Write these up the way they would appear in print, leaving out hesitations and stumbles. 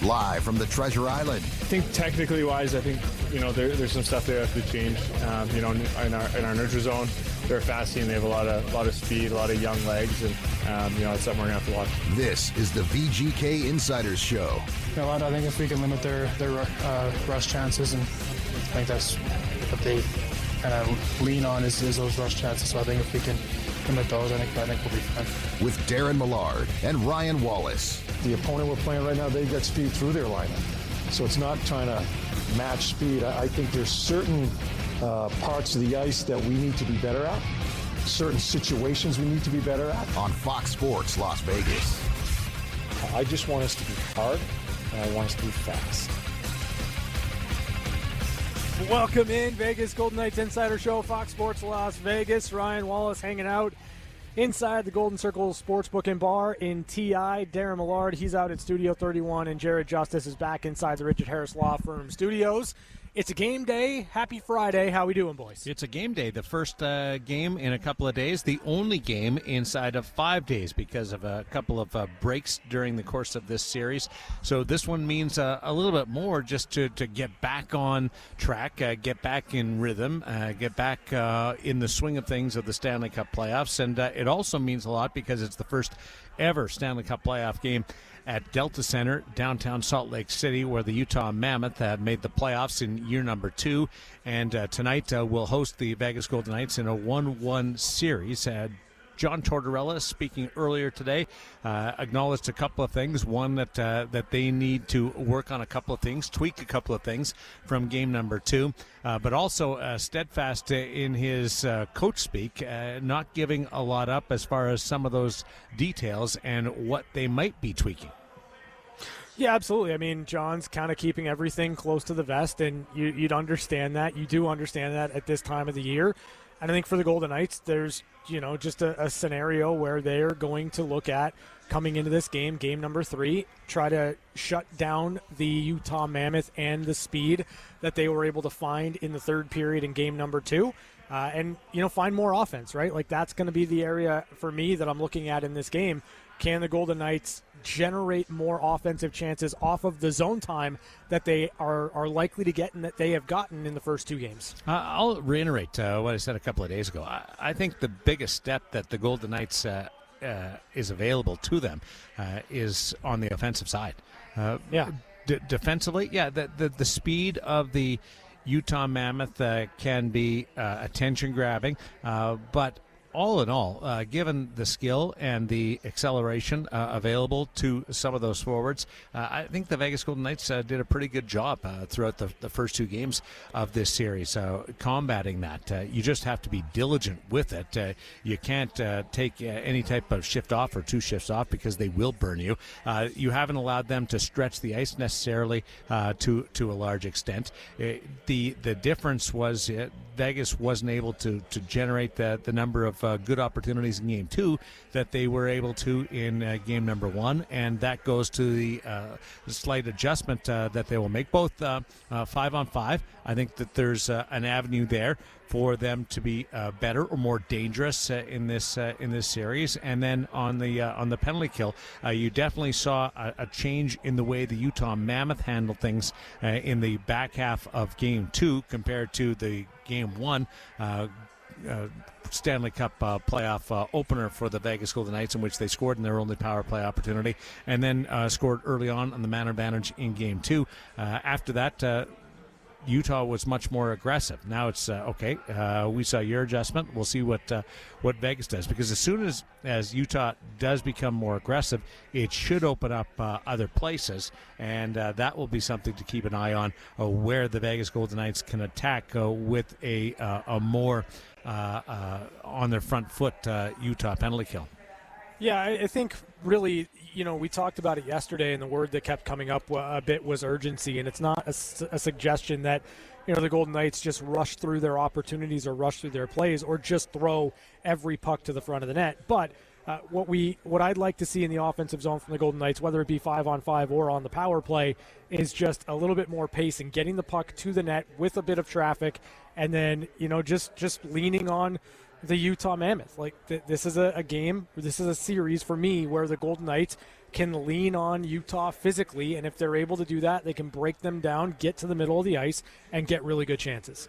Live from the Treasure Island. I think technically wise, there's some stuff they have to change. In our neutral zone, they're fast team. They have a lot of speed, a lot of young legs, and it's something we're gonna have to watch. This is the VGK Insiders Show. I think if we can limit their rush chances, and I think that's what they kind of lean on is those rush chances. So I think if we can limit those, I think we'll be fine. With Daren Millard and Ryan Wallace. The opponent we're playing right now, they've got speed through their lineup. So it's not trying to match speed. I think there's certain parts of the ice that we need to be better at. Certain situations we need to be better at. On Fox Sports Las Vegas. I just want us to be hard, and I want us to be fast. Welcome in, Vegas Golden Knights Insider Show, Fox Sports Las Vegas. Ryan Wallace hanging out inside the Golden Circle Sportsbook and Bar in TI. Daren Millard, he's out at Studio 31, and Jared Justice is back inside the Richard Harris Law Firm studios. It's a game day. Happy Friday. How we doing, boys? It's a game day. The first game in a couple of days. The only game inside of 5 days because of a couple of breaks during the course of this series. So this one means a little bit more just to get back on track, get back in rhythm, get back in the swing of things of the Stanley Cup playoffs. And it also means a lot because it's the first ever Stanley Cup playoff game at Delta Center, downtown Salt Lake City, where the Utah Mammoth have made the playoffs in year number 2. And tonight we'll host the Vegas Golden Knights in a 1-1 series. John Tortorella, speaking earlier today, acknowledged a couple of things. One, that they need to work on a couple of things, tweak a couple of things from game number 2, but also steadfast in his coach speak, not giving a lot up as far as some of those details and what they might be tweaking. Yeah, absolutely. I mean, John's kind of keeping everything close to the vest, and you'd understand that. You do understand that at this time of the year. And I think for the Golden Knights, there's, just a scenario where they're going to look at coming into this game number 3, try to shut down the Utah Mammoth and the speed that they were able to find in the third period in game number 2. And find more offense, right? Like, that's going to be the area for me that I'm looking at in this game. Can the Golden Knights generate more offensive chances off of the zone time that they are likely to get and that they have gotten in the first 2 games? I'll reiterate what I said a couple of days ago. I think the biggest step that the Golden Knights is available to them is on the offensive side. Defensively, the speed of the Utah Mammoth can be attention-grabbing, but all in all, given the skill and the acceleration available to some of those forwards, I think the Vegas Golden Knights did a pretty good job throughout the first 2 games of this series, combating that. You just have to be diligent with it. You can't take any type of shift off or 2 shifts off because they will burn you. You haven't allowed them to stretch the ice necessarily to a large extent. The difference was Vegas wasn't able to generate the number of good opportunities in game 2 that they were able to in game number 1, and that goes to the slight adjustment that they will make, both 5-on-5. I think that there's an avenue there for them to be better or more dangerous in this series. And then on the penalty kill, you definitely saw a change in the way the Utah Mammoth handled things in the back half of game 2 compared to the game 1 Stanley Cup playoff opener for the Vegas Golden Knights, in which they scored in their only power play opportunity, and then scored early on the man advantage in game 2. After that, Utah was much more aggressive. Now it's okay. We saw your adjustment. We'll see what Vegas does, because as soon as Utah does become more aggressive, it should open up other places, and that will be something to keep an eye on, where the Vegas Golden Knights can attack with a more on their front foot Utah penalty kill. Yeah, I think really, we talked about it yesterday, and the word that kept coming up a bit was urgency, and it's not a suggestion that, the Golden Knights just rush through their opportunities or rush through their plays or just throw every puck to the front of the net. But what I'd like to see in the offensive zone from the Golden Knights, whether it be 5-on-5 or on the power play, is just a little bit more pace and getting the puck to the net with a bit of traffic, and then, just leaning on the Utah Mammoth. Like, this is a game, this is a series for me where the Golden Knights can lean on Utah physically, and if they're able to do that, they can break them down, get to the middle of the ice, and get really good chances.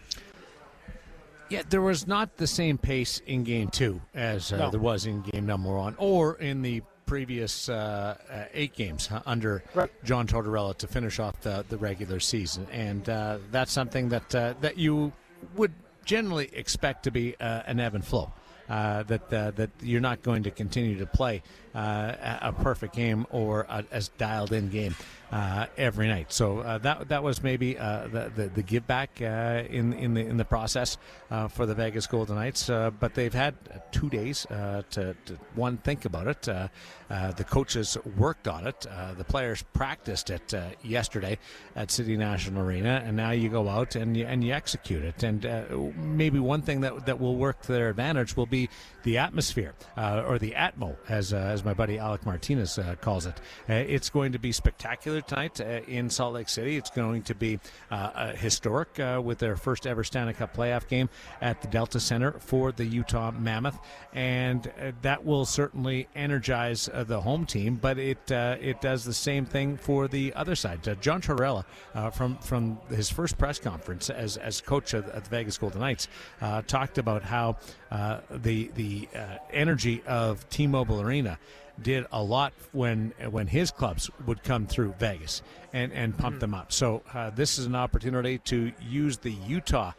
Yeah, there was not the same pace in Game 2 as No. there was in Game number 1 or in the previous 8 games under John Tortorella to finish off the regular season. And that's something that you would generally expect to be an ebb and flow. That you're not going to continue to play a perfect game or as dialed-in game every night. So that was maybe the give back in the process for the Vegas Golden Knights. But they've had 2 days to one, think about it. The coaches worked on it. The players practiced it yesterday at City National Arena, and now you go out and you execute it. And maybe one thing that will work to their advantage will be the atmosphere, or the Atmo, as my buddy Alec Martinez calls it. It's going to be spectacular tonight in Salt Lake City. It's going to be historic with their first ever Stanley Cup playoff game at the Delta Center for the Utah Mammoth, and that will certainly energize the home team. But it does the same thing for the other side. John Tortorella, from his first press conference as coach of the Vegas Golden Knights, talked about how the energy of T-Mobile Arena did a lot when his clubs would come through Vegas and pump them up. So this is an opportunity to use the Utah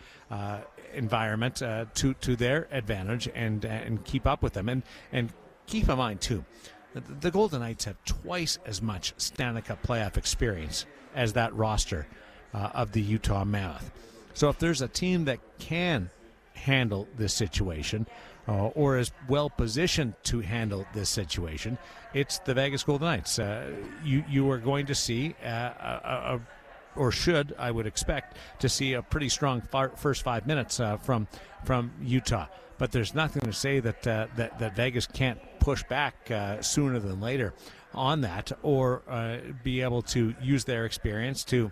environment to their advantage and keep up with them. And keep in mind, too, the Golden Knights have twice as much Stanley Cup playoff experience as that roster of the Utah Mammoth. So if there's a team that can handle this situation, or is well positioned to handle this situation, it's the Vegas Golden Knights. You are going to see, or should, I would expect, to see a pretty strong first 5 minutes from Utah. But there's nothing to say that Vegas can't push back sooner than later on that, or be able to use their experience to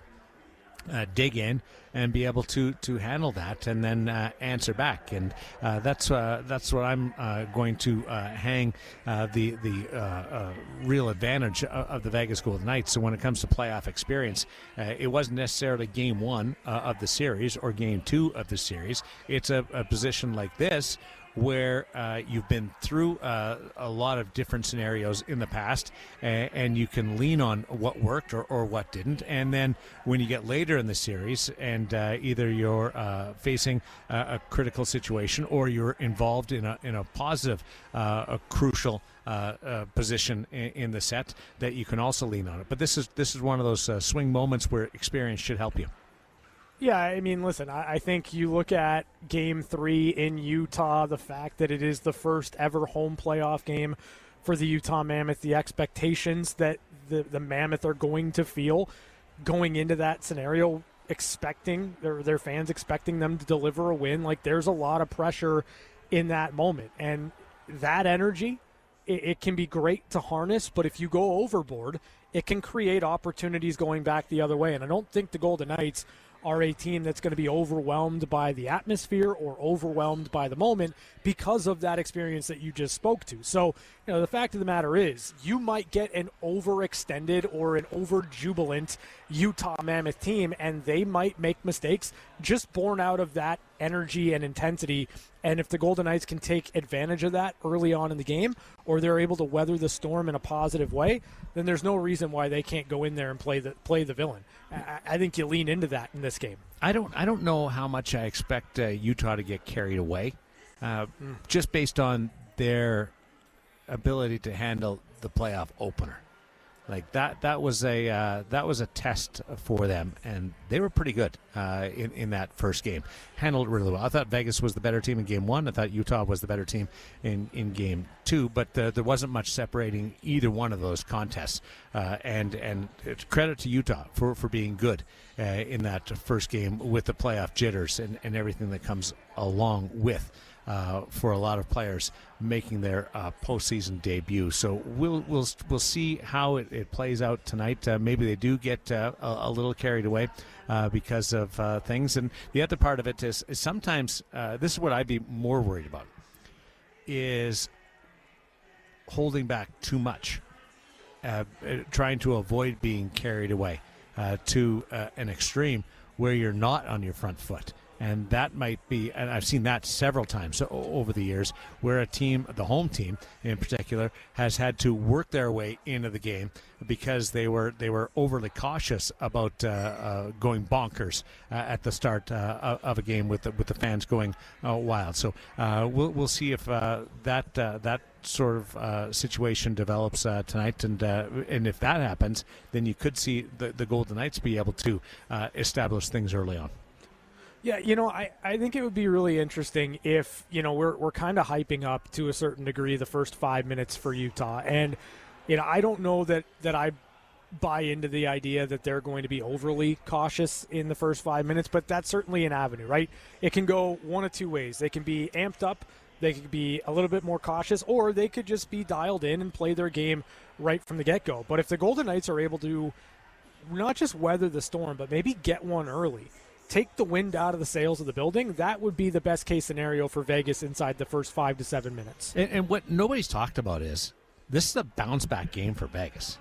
dig in and be able to handle that and then answer back. And that's what I'm going to hang the real advantage of the Vegas Golden Knights. So when it comes to playoff experience, it wasn't necessarily Game 1 of the series or Game 2 of the series. It's a position like this where you've been through a lot of different scenarios in the past, and you can lean on what worked or what didn't. And then when you get later in the series and either you're facing a critical situation or you're involved in a positive, a crucial position in the set, that you can also lean on it. But this is one of those swing moments where experience should help you. Yeah, I mean, listen, I think you look at Game 3 in Utah, the fact that it is the first ever home playoff game for the Utah Mammoth, the expectations that the Mammoth are going to feel going into that scenario, expecting their fans expecting them to deliver a win. Like, there's a lot of pressure in that moment. And that energy, it can be great to harness, but if you go overboard, it can create opportunities going back the other way. And I don't think the Golden Knights are a team that's going to be overwhelmed by the atmosphere or overwhelmed by the moment because of that experience that you just spoke to. So, the fact of the matter is, you might get an overextended or an overjubilant Utah Mammoth team, and they might make mistakes just born out of that energy and intensity. And if the Golden Knights can take advantage of that early on in the game, or they're able to weather the storm in a positive way, then there's no reason why they can't go in there and play the villain. I think you lean into that in this game. I don't know how much I expect Utah to get carried away, just based on their ability to handle the playoff opener. Like that was a test for them, and they were pretty good in that first game. Handled it really well. I thought Vegas was the better team in Game 1. I thought Utah was the better team in Game 2, but there wasn't much separating either one of those contests. And it's credit to Utah for being good in that first game with the playoff jitters and everything that comes along with. For a lot of players making their postseason debut. So we'll see how it plays out tonight. Maybe they do get a little carried away because of things. And the other part of it is sometimes this is what I'd be more worried about, is holding back too much trying to avoid being carried away to an extreme where you're not on your front foot. And that might be, and I've seen that several times over the years, where a team, the home team in particular, has had to work their way into the game because they were overly cautious about going bonkers at the start of a game with the fans going wild. So we'll see if that sort of situation develops tonight, and if that happens, then you could see the Golden Knights be able to establish things early on. Yeah, I think it would be really interesting if, we're kind of hyping up to a certain degree the first 5 minutes for Utah. And, I don't know that I buy into the idea that they're going to be overly cautious in the first 5 minutes, but that's certainly an avenue, right? It can go one of two ways. They can be amped up, they could be a little bit more cautious, or they could just be dialed in and play their game right from the get-go. But if the Golden Knights are able to not just weather the storm, but maybe get one early, take the wind out of the sails of the building, that would be the best case scenario for Vegas inside the first 5 to 7 minutes. And what nobody's talked about is this is a bounce back game for Vegas.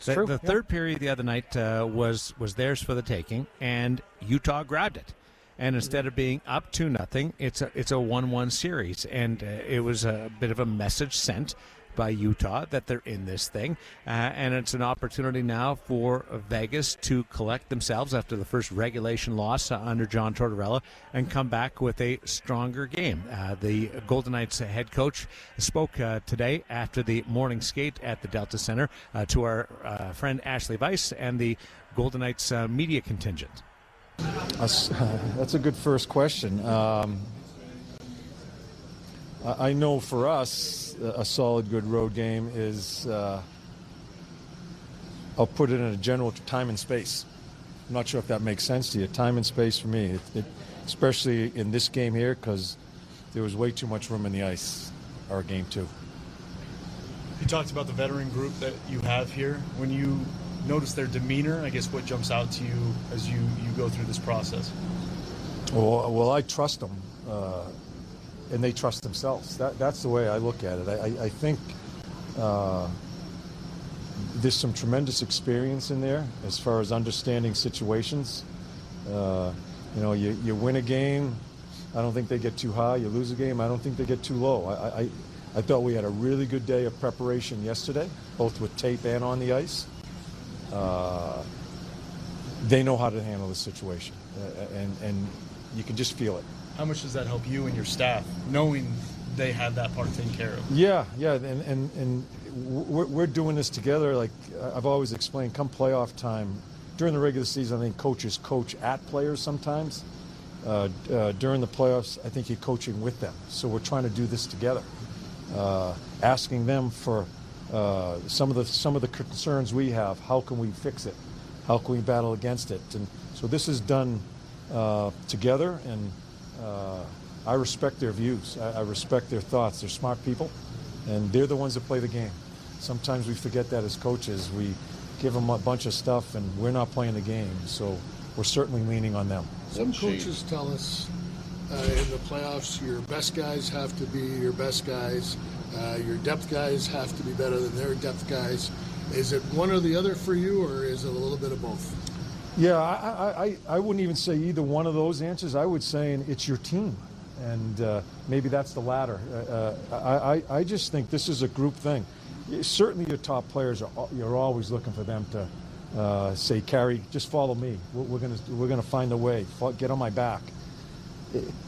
The third period the other night was theirs for the taking, and Utah grabbed it. And instead of being up 2-0, it's a 1-1 series, and it was a bit of a message sent by Utah that they're in this thing, and it's an opportunity now for Vegas to collect themselves after the first regulation loss under John Tortorella and come back with a stronger game. The Golden Knights head coach spoke today after the morning skate at the Delta Center to our friend Ashley Weiss and the Golden Knights media contingent. That's a good first question. I know for us, a solid, good road game is, I'll put it in a general time and space. I'm not sure if that makes sense to you. Time and space for me, especially in this game here, because there was way too much room in the ice, our game too. You talked about the veteran group that you have here. When you notice their demeanor, I guess what jumps out to you as you go through this process? Well, I trust them. And they trust themselves. That's the way I look at it. I think there's some tremendous experience in there as far as understanding situations. You win a game, I don't think they get too high. You lose a game, I don't think they get too low. I thought we had a really good day of preparation yesterday, both with tape and on the ice. They know how to handle the situation, and you can just feel it. How much does that help you and your staff, knowing they have that part taken care of? Yeah, and we're doing this together. Like I've always explained, come playoff time, during the regular season, I think coaches coach at players sometimes. During the playoffs, I think you're coaching with them. So we're trying to do this together, asking them for some of the concerns we have. How can we fix it? How can we battle against it? And so this is done together, and I respect their views. I respect their thoughts. They're smart people, and they're the ones that play the game. Sometimes we forget that as coaches. We give them a bunch of stuff, and we're not playing the game. So we're certainly leaning on them. Some coaches tell us in the playoffs, your best guys have to be your best guys. Your depth guys have to be better than their depth guys. Is it one or the other for you, or is it a little bit of both? Yeah, I wouldn't even say either one of those answers. I would say it's your team, and maybe that's the latter. I just think this is a group thing. Certainly your top players, you're always looking for them to say, Carey, just follow me. We're gonna find a way. Get on my back.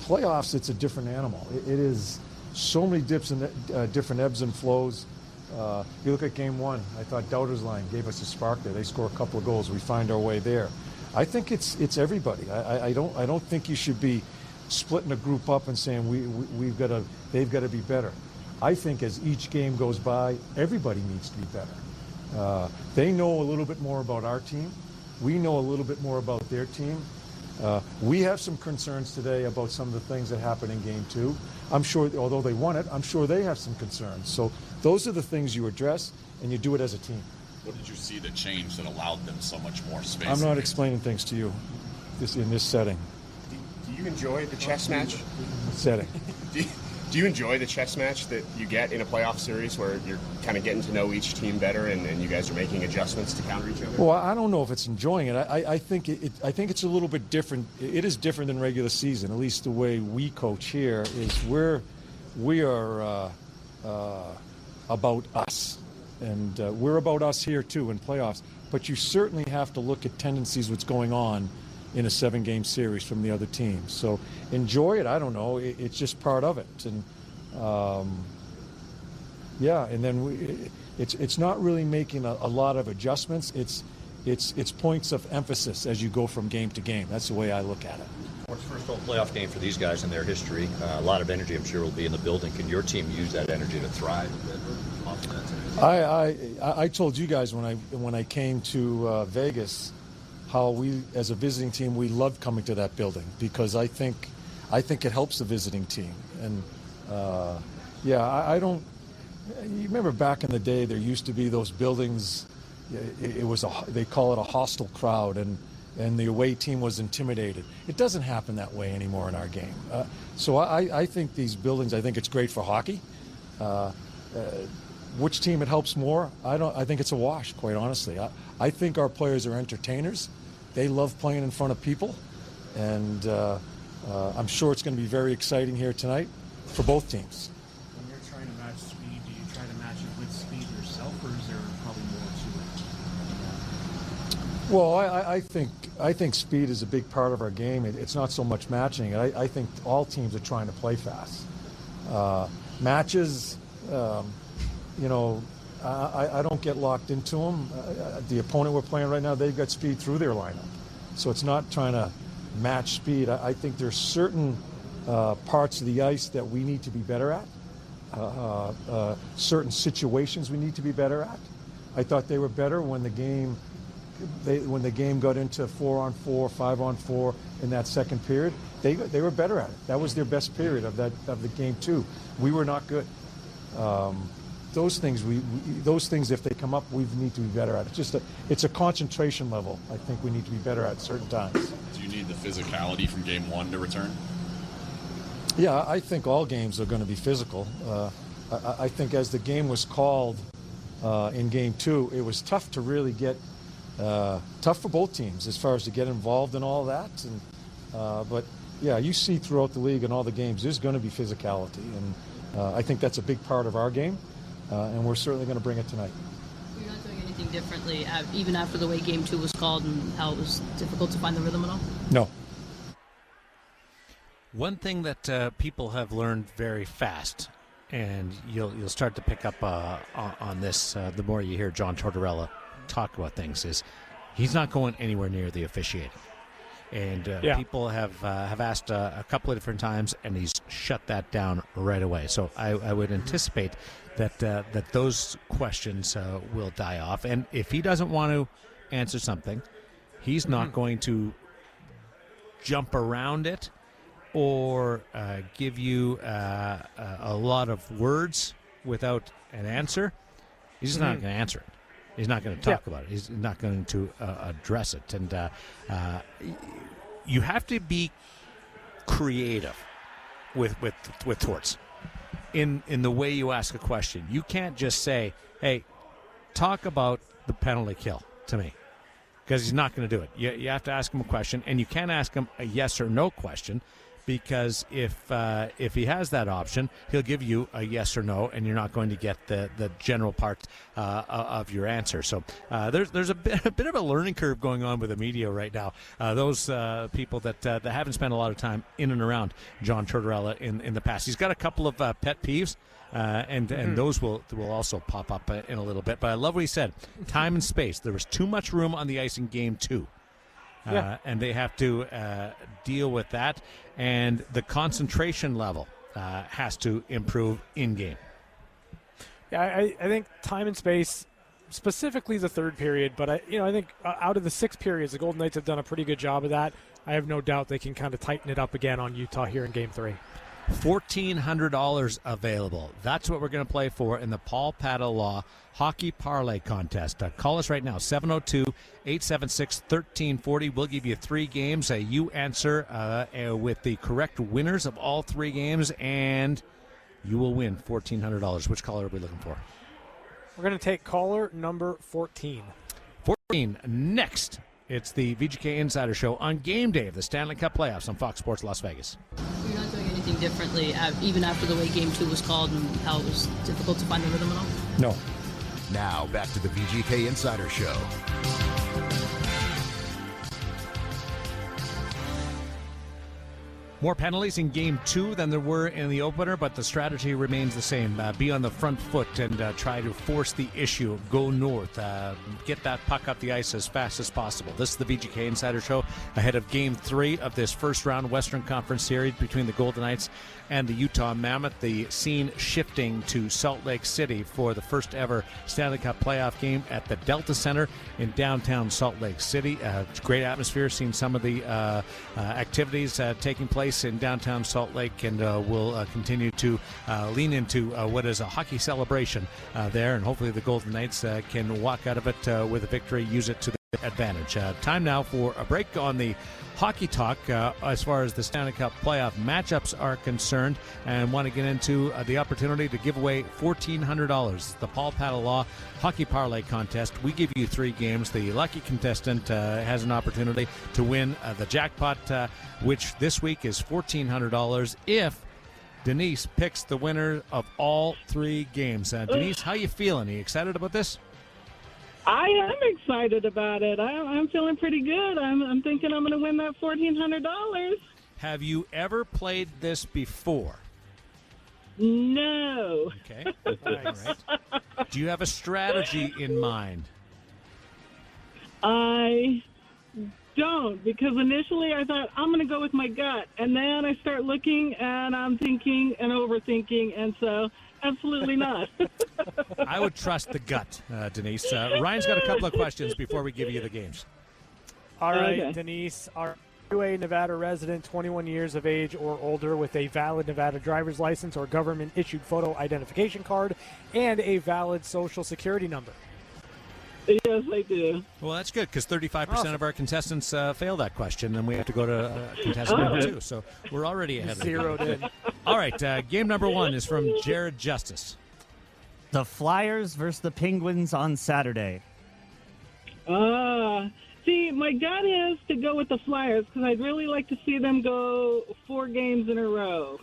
Playoffs, it's a different animal. It is so many dips and different ebbs and flows. You look at game one, I thought Dowder's line gave us a spark there. They score a couple of goals. We find our way there. I think it's everybody. I don't think you should be splitting a group up and saying they've got to be better. I think as each game goes by, everybody needs to be better. They know a little bit more about our team. We know a little bit more about their team. We have some concerns today about some of the things that happened in game two. I'm sure, although they won it, I'm sure they have some concerns. So those are the things you address, and you do it as a team. What did you see that changed that allowed them so much more space? I'm not explaining things to you in this setting. Do you enjoy the chess match? Setting. do Do you enjoy the chess match that you get in a playoff series where you're kind of getting to know each team better and you guys are making adjustments to counter each other? Well, I don't know if it's enjoying it. I think it's a little bit different. It is different than regular season, at least the way we coach here is we are about us. And we're about us here, too, in playoffs. But you certainly have to look at tendencies, what's going on in a 7-game series from the other teams. So enjoy it. I don't know. It's just part of it. And, and then it's not really making a lot of adjustments. It's points of emphasis as you go from game to game. That's the way I look at it. It's the first home playoff game for these guys in their history. A lot of energy, I'm sure, will be in the building. Can your team use that energy to thrive? I told you guys when I came to Vegas how we, as a visiting team, we love coming to that building because I think it helps the visiting team. And I don't. You remember back in the day, there used to be those buildings. They call it a hostile crowd, and the away team was intimidated. It doesn't happen that way anymore in our game. So I think these buildings. I think it's great for hockey. Which team it helps more? I think it's a wash, quite honestly. I think our players are entertainers. They love playing in front of people, and I'm sure it's going to be very exciting here tonight for both teams. When you're trying to match speed, do you try to match it with speed yourself, or is there probably more to it? Well, I think speed is a big part of our game. It's not so much matching it. I think all teams are trying to play fast. Matches. I don't get locked into them. The opponent we're playing right now, they've got speed through their lineup. So it's not trying to match speed. I think there's certain parts of the ice that we need to be better at, certain situations we need to be better at. I thought they were better when the game got into 4-on-4, 5-on-4 in that second period. They were better at it. That was their best period of the game too. We were not good. Those things, if they come up, we need to be better at it. It's a concentration level. I think we need to be better at certain times. Do you need the physicality from game one to return? Yeah, I think all games are going to be physical. I think as the game was called in game two, it was tough to really get tough for both teams as far as to get involved in all that. But yeah, you see throughout the league and all the games, there's going to be physicality, and I think that's a big part of our game. And we're certainly going to bring it tonight. You're not doing anything differently, even after the way Game 2 was called and how it was difficult to find the rhythm at all? No. One thing that people have learned very fast, and you'll start to pick up on this the more you hear John Tortorella talk about things, is he's not going anywhere near the officiating. And people have asked a couple of different times, and he's shut that down right away. So I would anticipate that those questions will die off. And if he doesn't want to answer something, he's not going to jump around it or give you a lot of words without an answer. He's just not going to answer it. He's not going to talk about it. He's not going to address it. And you have to be creative with Torts in the way you ask a question. You can't just say, hey, talk about the penalty kill to me, because he's not going to do it. You have to ask him a question, and you can't ask him a yes or no question, because if he has that option, he'll give you a yes or no, and you're not going to get the general part of your answer. So there's a bit of a learning curve going on with the media right now. Those people that haven't spent a lot of time in and around John Tortorella in the past. He's got a couple of pet peeves. And those will also pop up in a little bit. But I love what he said. Time and space. There was too much room on the ice in game 2. And they have to deal with that. And the concentration level has to improve in-game. Yeah, I think time and space, specifically the third period, but I think out of the 6 periods, the Golden Knights have done a pretty good job of that. I have no doubt they can kind of tighten it up again on Utah here in Game 3. $1,400 available. That's what we're going to play for in the Paul Padalaw Hockey Parlay Contest. Call us right now, 702-876-1340. We'll give you 3 games. You answer with the correct winners of all 3 games, and you will win $1,400. Which caller are we looking for? We're going to take caller number 14. 14 next. It's the VGK Insider Show on game day of the Stanley Cup playoffs on Fox Sports Las Vegas. You're not doing anything differently, even after the way Game 2 was called and how it was difficult to find the rhythm at all? No. Now back to the VGK Insider Show. More penalties in Game 2 than there were in the opener, but the strategy remains the same. Be on the front foot and try to force the issue. Go north. Get that puck up the ice as fast as possible. This is the VGK Insider Show ahead of Game 3 of this first-round Western Conference Series between the Golden Knights and the Utah Mammoth. The scene shifting to Salt Lake City for the first-ever Stanley Cup playoff game at the Delta Center in downtown Salt Lake City. It's a great atmosphere. Seen some of the activities taking place in downtown Salt Lake, and we'll continue to lean into what is a hockey celebration there, and hopefully the Golden Knights can walk out of it with a victory, use it to their advantage. Time now for a break on the hockey talk as far as the Stanley Cup playoff matchups are concerned, and want to get into the opportunity to give away $1,400. The Paul Padelaw Hockey Parlay Contest. We give you 3 games. The lucky contestant has an opportunity to win the jackpot, which this week is $1,400 if Denise picks the winner of all 3 games. Denise, how you feeling? Are you excited about this? I am excited about it. I'm feeling pretty good. I'm thinking I'm going to win that $1,400. Have you ever played this before? No. Okay. All right. Do you have a strategy in mind? I don't, because initially I thought I'm going to go with my gut, and then I start looking and I'm thinking and overthinking, and so absolutely not. I would trust the gut, Denise. Ryan's got a couple of questions before we give you the games. All right, Okay. Denise, are you a Nevada resident, 21 years of age or older, with a valid Nevada driver's license or government-issued photo identification card and a valid Social Security number? Yes, I do. Well, that's good, because 35% of our contestants fail that question, and we have to go to contestant number 2. So we're already ahead of the Zeroed game. in. All right, game number 1 is from Jared Justice. The Flyers versus the Penguins on Saturday. See, my gut is to go with the Flyers because I'd really like to see them go 4 games in a row.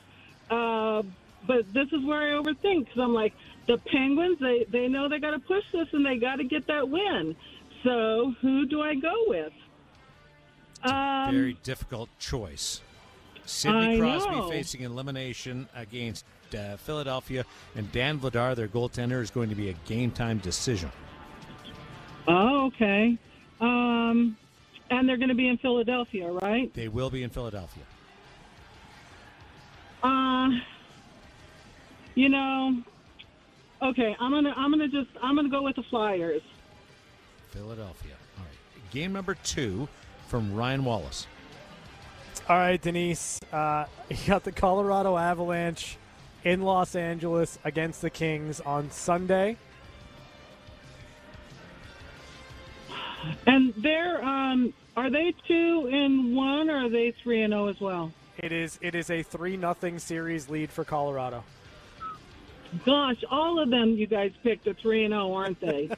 But this is where I overthink because I'm like, the Penguins, they know they got to push this and they got to get that win. So who do I go with? Very difficult choice. Sidney I Crosby know. facing elimination against Philadelphia, and Dan Vladar, their goaltender, is going to be a game-time decision. Oh, okay. And they're going to be in Philadelphia, right? They will be in Philadelphia. You know, okay, I'm gonna go with the Flyers. Philadelphia. All right. Game number 2 from Ryan Wallace. All right, Denise, you got the Colorado Avalanche in Los Angeles against the Kings on Sunday. And they're are they 2-1 or are they 3-0 as well? It is a 3-0 series lead for Colorado. Gosh, all of them you guys picked a 3-0, aren't they?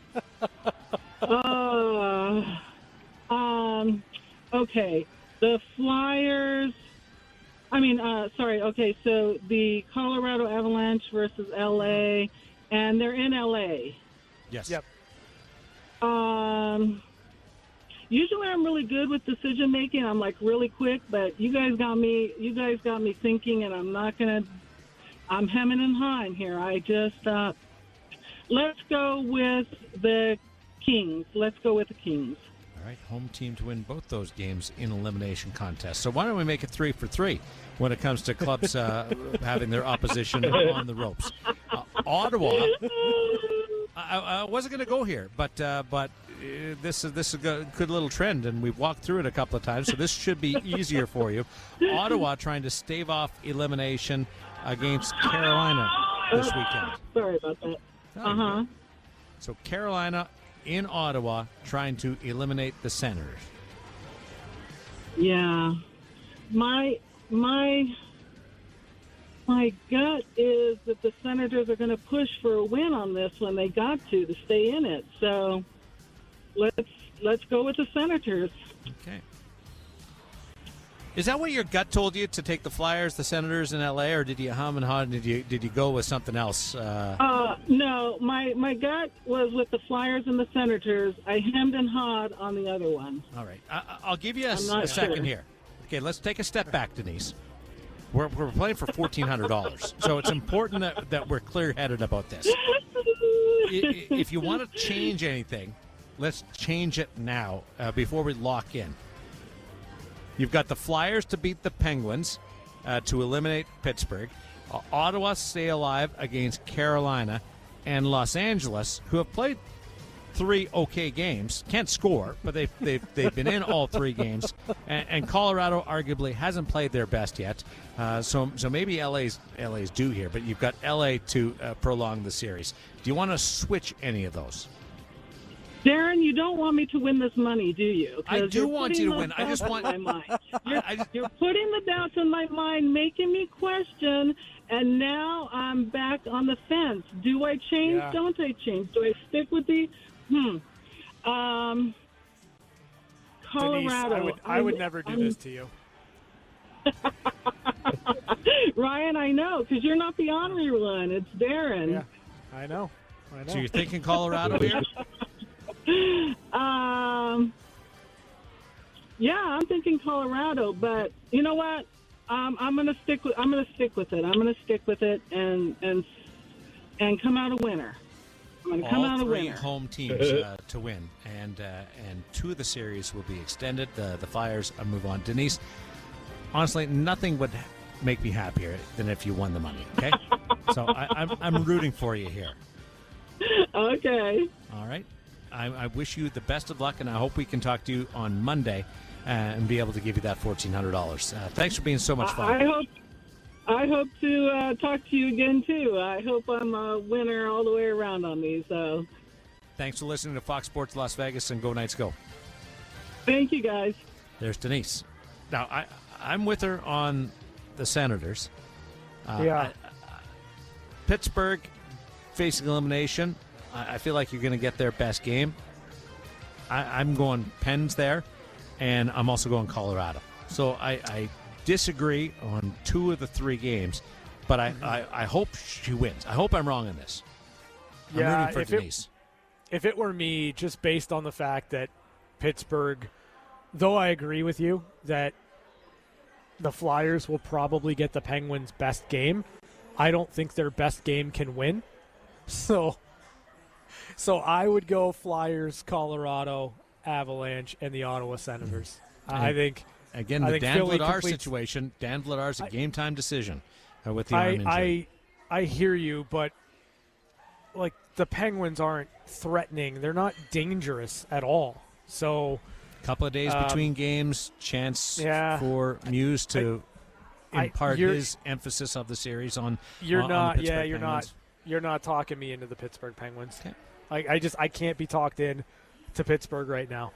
Okay. The Flyers. Okay, so the Colorado Avalanche versus LA, and they're in LA. Yes. Yep. Usually I'm really good with decision making. I'm like really quick, but you guys got me thinking, and I'm hemming and hawing here. I just let's go with the Kings. All right, home team to win both those games in elimination contests. So why don't we make it 3 for 3 when it comes to clubs having their opposition on the ropes? Ottawa. I wasn't going to go here, but this is a good little trend, and we've walked through it a couple of times, so this should be easier for you. Ottawa trying to stave off elimination against Carolina this weekend. Sorry about that. So Carolina in Ottawa trying to eliminate the Senators. Yeah. My my gut is that the Senators are going to push for a win on this when they got to stay in it. So let's go with the Senators. Okay. Is that what your gut told you, to take the Flyers, the Senators in L.A., or did you hum and haw? Did you go with something else? No, my gut was with the Flyers and the Senators. I hemmed and hawed on the other one. All right. I'll give you a sure. second here. Okay, let's take a step back, Denise. We're playing for $1,400, so it's important that we're clear-headed about this. If you want to change anything, let's change it now before we lock in. You've got the Flyers to beat the Penguins to eliminate Pittsburgh. Ottawa stay alive against Carolina, and Los Angeles, who have played 3 okay games, can't score, but they've been in all 3 games, and Colorado arguably hasn't played their best yet. So maybe LA's due here, but you've got LA to prolong the series. Do you want to switch any of those? Darren, you don't want me to win this money, do you? I do want you to win. I just want. You're putting the doubts in my mind, making me question, and now I'm back on the fence. Do I change? Yeah. Don't I change? Do I stick with the? Colorado. Denise, I would never do this to you. Ryan, I know, because you're not the honorary one. It's Darren. Yeah, I know. So you're thinking Colorado here? Yeah, I'm thinking Colorado, but you know what? I'm gonna stick with it. I'm gonna stick with it and come out a winner. I'm gonna come out a winner. All 3 home teams to win, and 2 of the series will be extended. The Flyers move on. Denise, honestly, nothing would make me happier than if you won the money. Okay, so I'm rooting for you here. Okay. All right. I wish you the best of luck, and I hope we can talk to you on Monday and be able to give you that $1,400. Thanks for being so much fun. I hope to talk to you again, too. I hope I'm a winner all the way around on these. So. Thanks for listening to Fox Sports Las Vegas, and go Knights go. Thank you, guys. There's Denise. Now, I'm with her on the Senators. Pittsburgh facing elimination. I feel like you're going to get their best game. I'm going Pens there, and I'm also going Colorado. So I disagree on 2 of the 3 games, but I hope she wins. I hope I'm wrong in this. I'm rooting for Denise. If it were me, just based on the fact that Pittsburgh, though I agree with you that the Flyers will probably get the Penguins' best game, I don't think their best game can win. So I would go Flyers, Colorado, Avalanche, and the Ottawa Senators. I think again the Dan Vladar situation. Dan Vladar's a game time decision with the arm injury. I hear you, but like the Penguins aren't threatening. They're not dangerous at all. So couple of days between games, chance for Muse to impart his emphasis of the series on. You're on not. the Pittsburgh You're Penguins. not. You're not talking me into the Pittsburgh Penguins. Okay. I can't be talked in to Pittsburgh right now.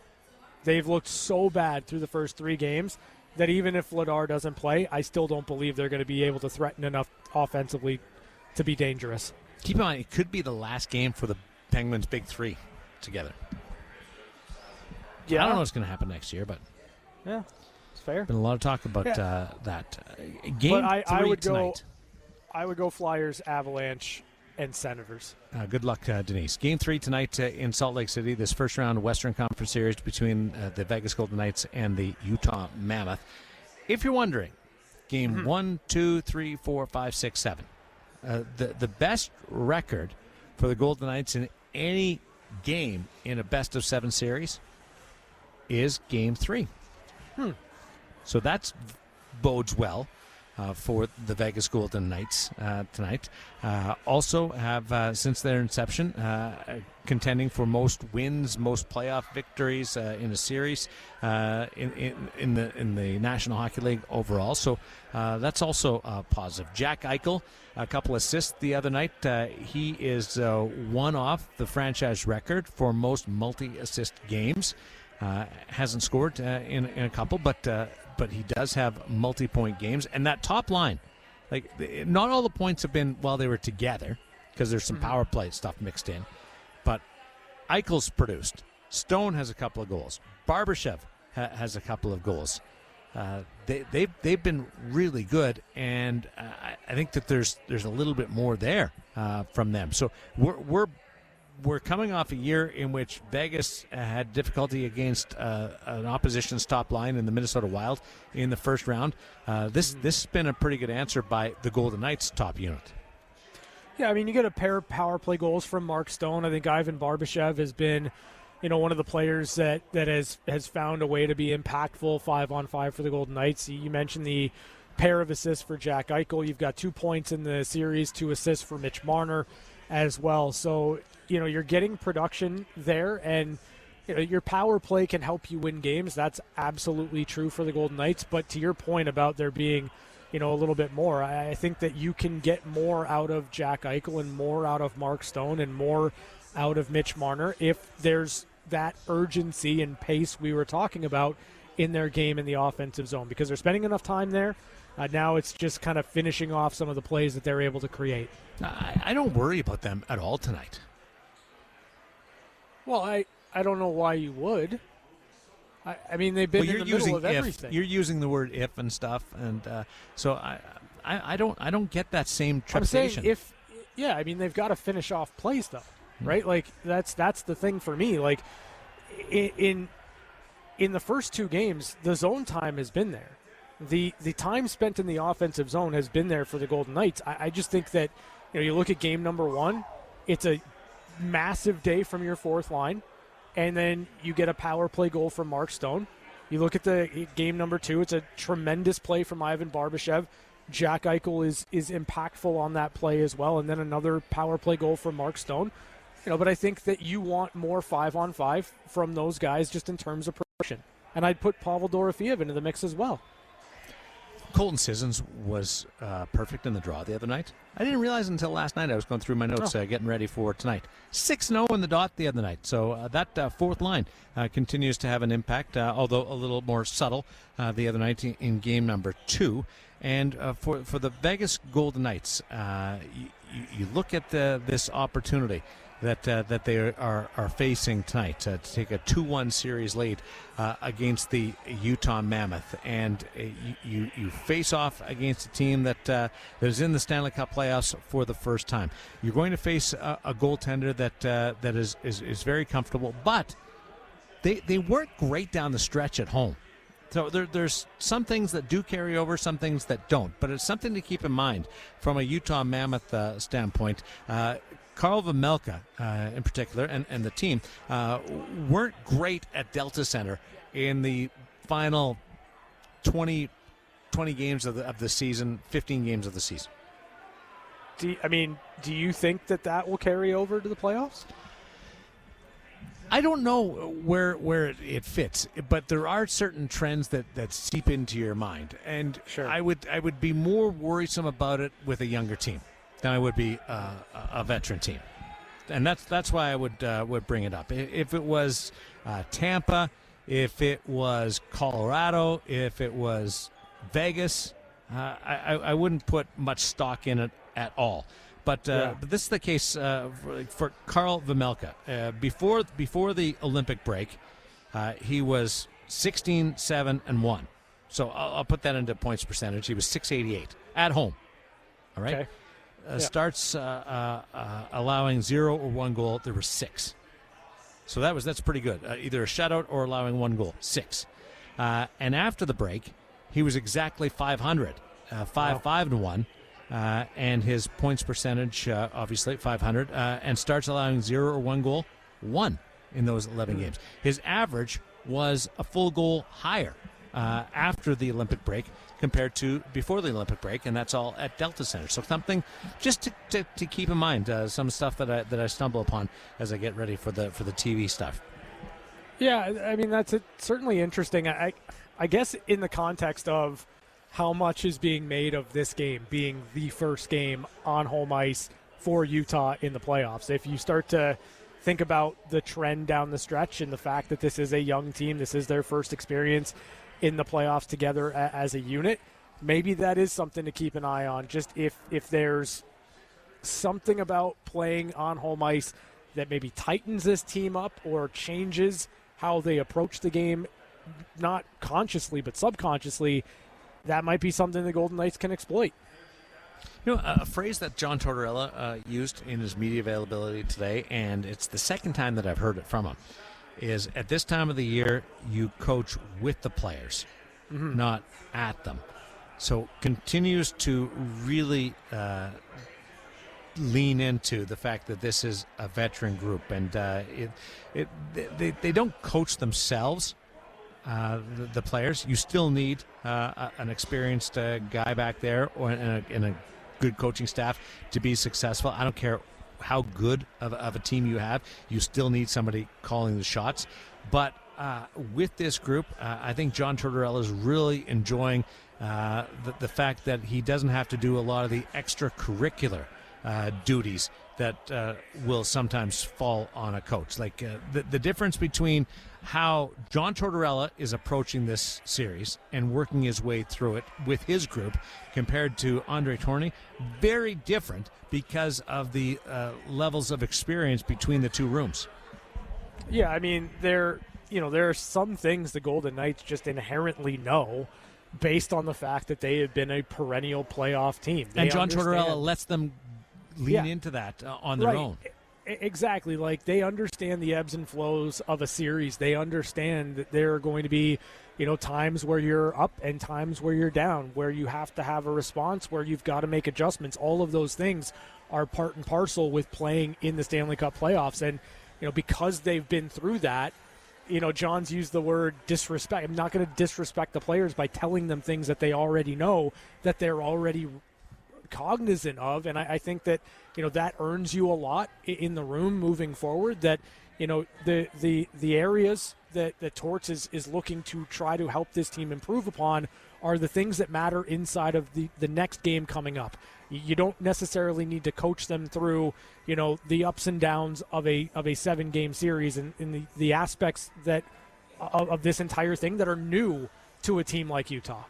They've looked so bad through the first 3 games that even if Vladar doesn't play, I still don't believe they're going to be able to threaten enough offensively to be dangerous. Keep in mind, it could be the last game for the Penguins' big 3 together. Yeah. I don't know what's going to happen next year, but yeah, it's fair. Been a lot of talk about that game. But I would tonight. I would go Flyers, Avalanche, and Senators. Good luck, Denise. Game 3 tonight in Salt Lake City. This first round Western Conference Series between the Vegas Golden Knights and the Utah Mammoth. If you're wondering, game 1, 2, 3, 4, 5, 6, 7. The best record for the Golden Knights in any game in a best-of-7 series is Game 3. So that bodes well for the Vegas Golden Knights tonight. Also have, since their inception, contending for most wins, most playoff victories in a series in the National Hockey League overall. So that's also positive. Jack Eichel, a couple assists the other night. He is one off the franchise record for most multi-assist games. Hasn't scored in a couple, but he does have multi-point games. And that top line not all the points have been while they were together, because there's some power play stuff mixed in. But Eichel's produced. Stone has a couple of goals. Barbashev has a couple of goals. They've been really good, and I think that there's a little bit more there from them. So we're coming off a year in which Vegas had difficulty against an opposition's top line in the Minnesota Wild in the first round. This has been a pretty good answer by the Golden Knights' top unit. Yeah, I mean, you get a pair of power play goals from Mark Stone. I think Ivan Barbashev has been, one of the players that has found a way to be impactful 5-on-5 for the Golden Knights. You mentioned the pair of assists for Jack Eichel. You've got 2 points in the series, 2 assists for Mitch Marner as well. So, you're getting production there, and your power play can help you win games. That's absolutely true for the Golden Knights. But to your point about there being a little bit more, I think that you can get more out of Jack Eichel and more out of Mark Stone and more out of Mitch Marner if there's that urgency and pace we were talking about in their game in the offensive zone, because they're spending enough time there. Now it's just kind of finishing off some of the plays that they're able to create. I don't worry about them at all tonight. Well, I don't know why you would. I mean, they've been in the middle of everything. You're using the word if and stuff, and so I don't get that same trepidation. I'm saying they've got to finish off plays though, right? Like that's the thing for me. Like in the first 2 games, the zone time has been there. The time spent in the offensive zone has been there for the Golden Knights. I just think that you look at game number 1, it's a massive day from your fourth line. And then you get a power play goal from Mark Stone. You look at the game number 2, it's a tremendous play from Ivan Barbashev. Jack Eichel is impactful on that play as well. And then another power play goal from Mark Stone. But I think that you want more 5-on-5 from those guys just in terms of production. And I'd put Pavel Dorofeev into the mix as well. Colton Sissons was perfect in the draw the other night. I didn't realize until last night. I was going through my notes getting ready for tonight. 6-0 in the dot the other night. So that fourth line continues to have an impact, although a little more subtle the other night in game number 2. And for the Vegas Golden Knights, you look at this opportunity that they are facing tonight to take a 2-1 series lead against the Utah Mammoth, and you face off against a team that is in the Stanley Cup playoffs for the first time. You're going to face a goaltender that is very comfortable, but they weren't great down the stretch at home. So there's some things that do carry over, some things that don't, but it's something to keep in mind from a Utah Mammoth standpoint. Karl Vejmelka, in particular, and the team weren't great at Delta Center in the final 20 games of the season, 15 games of the season. Do you think that will carry over to the playoffs? I don't know where it fits, but there are certain trends that seep into your mind, and sure. I would be more worrisome about it with a younger team than I would be a veteran team, and that's why I would bring it up. If it was Tampa, if it was Colorado, if it was Vegas, I wouldn't put much stock in it at all. But this is the case for Karl Vejmelka. Before the Olympic break, he was 16-7-1. So I'll put that into points percentage. He was .688 at home. All right. Okay. Starts allowing 0 or 1 goal. There were 6. So that's pretty good. Either a shutout or allowing 1 goal. 6. And after the break, he was exactly .500, 5-5-1. And his points percentage, obviously, 500, and starts allowing 0 or 1 goal, 1 in those 11 games. His average was a full goal higher after the Olympic break compared to before the Olympic break, and that's all at Delta Center. So something just to keep in mind, some stuff that I stumble upon as I get ready for the TV stuff. Yeah, that's certainly interesting. I guess in the context of how much is being made of this game being the first game on home ice for Utah in the playoffs. If you start to think about the trend down the stretch and the fact that this is a young team, this is their first experience in the playoffs together as a unit, maybe that is something to keep an eye on. Just if there's something about playing on home ice that maybe tightens this team up or changes how they approach the game, not consciously but subconsciously, that might be something the Golden Knights can exploit. A phrase that John Tortorella used in his media availability today, and it's the second time that I've heard it from him, is at this time of the year, you coach with the players, not at them. So continues to really lean into the fact that this is a veteran group, and they don't coach themselves, the players. You still need an experienced guy back there or in a good coaching staff to be successful. I don't care how good of a team you have, you still need somebody calling the shots. But with this group, I think John Tortorella is really enjoying the fact that he doesn't have to do a lot of the extracurricular duties that will sometimes fall on a coach. Like the difference between how John Tortorella is approaching this series and working his way through it with his group compared to Andre Tourigny, very different because of the levels of experience between the two rooms. Yeah, I mean, there are some things the Golden Knights just inherently know based on the fact that they have been a perennial playoff team. And John Tortorella lets them lean into that on their own. Exactly. Like, they understand the ebbs and flows of a series. They understand that there are going to be, times where you're up and times where you're down, where you have to have a response, where you've got to make adjustments. All of those things are part and parcel with playing in the Stanley Cup playoffs. And, because they've been through that, John's used the word disrespect. I'm not going to disrespect the players by telling them things that they already know, that they're already cognizant of. And I think that, that earns you a lot in the room moving forward, that, the areas that Torts is looking to try to help this team improve upon are the things that matter inside of the next game coming up. You don't necessarily need to coach them through, the ups and downs of a 7-game series and in the aspects that of this entire thing that are new to a team like Utah.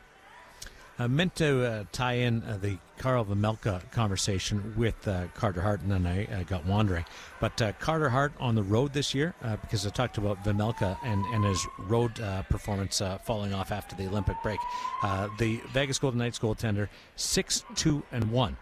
I meant to tie in the Karl Vejmelka conversation with Carter Hart, and then I got wandering. But Carter Hart on the road this year, because I talked about Vejmelka and his road performance falling off after the Olympic break. The Vegas Golden Knights goaltender, 6-2-1.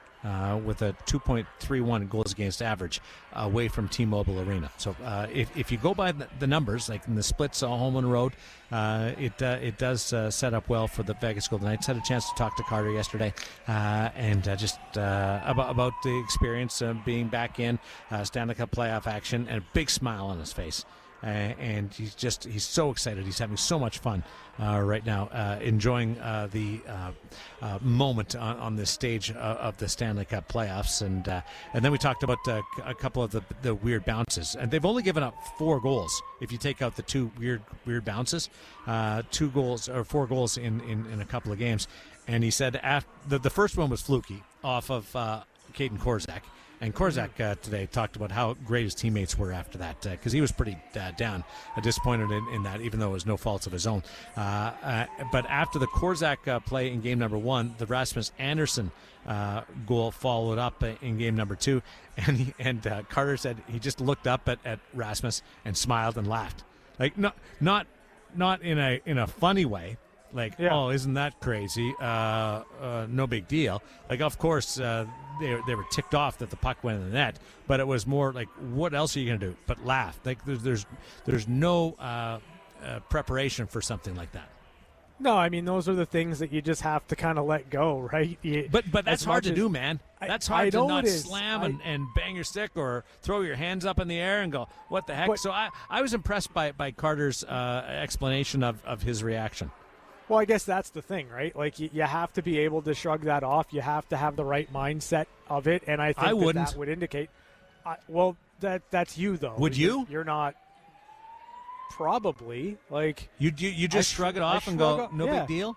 With a 2.31 goals against average away from T-Mobile Arena. So if you go by the numbers, like in the splits home and road, it does set up well for the Vegas Golden Knights. Had a chance to talk to Carter yesterday and just about the experience of being back in Stanley Cup playoff action, and a big smile on his face. And he's so excited. He's having so much fun right now, enjoying the moment on this stage of the Stanley Cup playoffs. And then we talked about a couple of the weird bounces. And they've only given up 4 goals if you take out the 2 weird bounces. 2 goals or 4 goals in a couple of games. And he said the first one was fluky off of Caden Korczak. And Korczak today talked about how great his teammates were after that, because he was pretty down, disappointed in that, even though it was no faults of his own. But after the Korczak play in game number 1, the Rasmus Andersson goal followed up in game number 2, and Carter said he just looked up at Rasmus and smiled and laughed, like not in a funny way. Like, oh, isn't that crazy? No big deal. Like, of course, they were ticked off that the puck went in the net, but it was more like, what else are you going to do but laugh? Like, there's no preparation for something like that. No, I mean, those are the things that you just have to kind of let go, right? But that's hard to do, man. That's hard to not slam and bang your stick or throw your hands up in the air and go, what the heck? But, so I was impressed by Carter's explanation of his reaction. Well, I guess that's the thing, right? Like, you have to be able to shrug that off. You have to have the right mindset of it, and I think that would indicate. Well, that's you, though. Would you? You're not. Probably. Like, you just shrug it off and go, no big deal?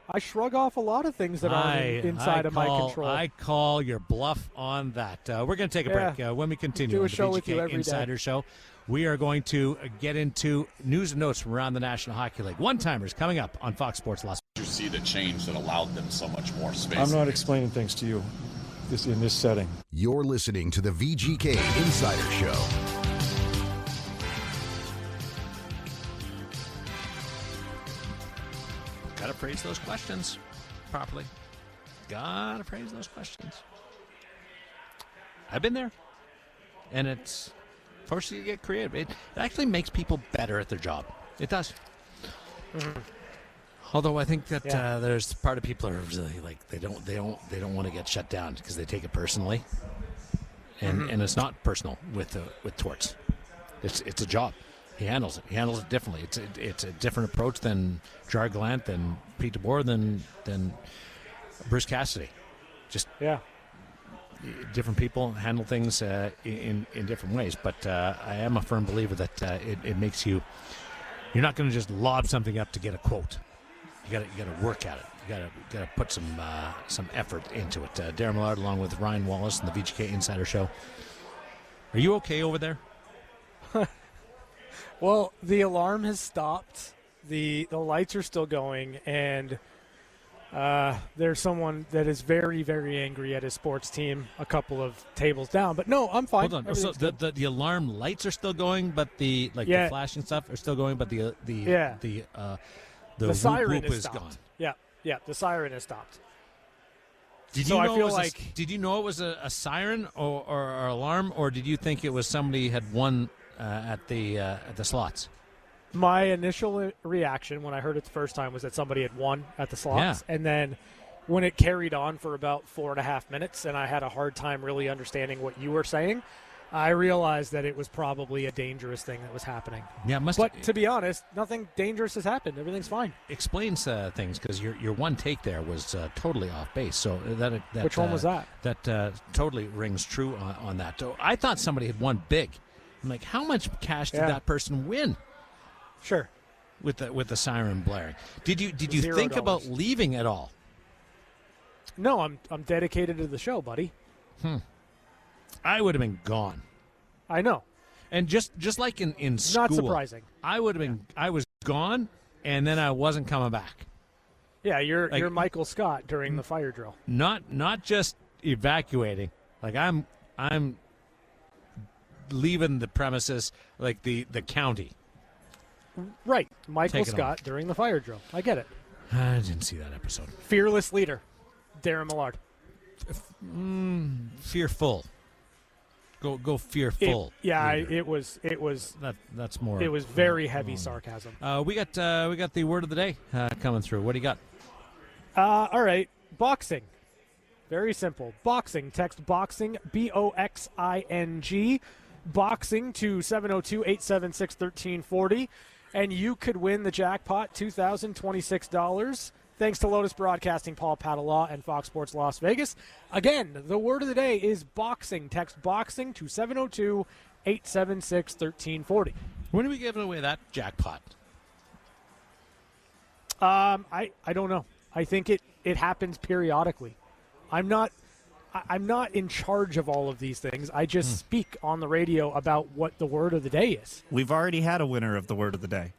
I shrug off a lot of things that aren't inside of my control. I call your bluff on that. We're going to take a break. When we continue on the VGK Insider Show, we are going to get into news and notes from around the National Hockey League. One-timers coming up on Fox Sports Las Vegas. see the change that allowed them so much more space? I'm not explaining things to you in this setting. You're listening to the VGK Insider Show. Gotta phrase those questions properly. Gotta phrase those questions. I've been there. And it's forces you to get creative. It actually makes people better at their job. It does. Mm-hmm. Although I think that there's part of people are really like they don't want to get shut down because they take it personally, and it's not personal with Torts. It's a job. He handles it. He handles it differently. It's a different approach than Jar Gallant, than Pete DeBoer, than Bruce Cassidy. Just different people handle things in different ways. But I am a firm believer that it makes you. You're not going to just lob something up to get a quote. You got to work at it. You got to put some effort into it. Daren Millard, along with Ryan Wallace and the VGK Insider Show. Are you okay over there? Well, the alarm has stopped. The lights are still going, and there's someone that is very, very angry at his sports team a couple of tables down. But no, I'm fine. Hold on. So the alarm lights are still going, but the flashing stuff are still going, but the siren whoop is gone. stopped. Yeah, the siren has stopped. Did you know it was a siren or alarm, or did you think it was somebody had won at the slots? My initial reaction when I heard it the first time was that somebody had won at the slots, and then when it carried on for about 4.5 minutes, and I had a hard time really understanding what you were saying, I realized that it was probably a dangerous thing that was happening. Yeah, but to be honest, nothing dangerous has happened. Everything's fine. Explains things, because your one take there was totally off base. So that which one was that? That totally rings true on that. So I thought somebody had won big. I'm like, how much cash did that person win? Sure. With the siren blaring. Did you think $0. about leaving at all? No, I'm dedicated to the show, buddy. I would have been gone. I know. And just like in school. Not surprising. I would have been I was gone, and then I wasn't coming back. Yeah, you're Michael Scott during the fire drill. Not just evacuating. Like I'm leaving the premises, like the county. Right. Michael Scott during the fire drill. I get it. I didn't see that episode. Fearless leader, Daren Millard. Fearful. Go fearful. It was that's more. It was very heavy sarcasm. We got the word of the day coming through. What do you got? All right, boxing. Very simple. Boxing. Text boxing BOXING. Boxing to 702-876-1340, and you could win the jackpot, $2,026. Thanks to Lotus Broadcasting, Paul Padala, and Fox Sports Las Vegas. Again, the word of the day is boxing. Text boxing to 702-876-1340. When are we giving away that jackpot? I don't know. I think it happens periodically. I'm not in charge of all of these things. I just speak on the radio about what the word of the day is. We've already had a winner of the word of the day.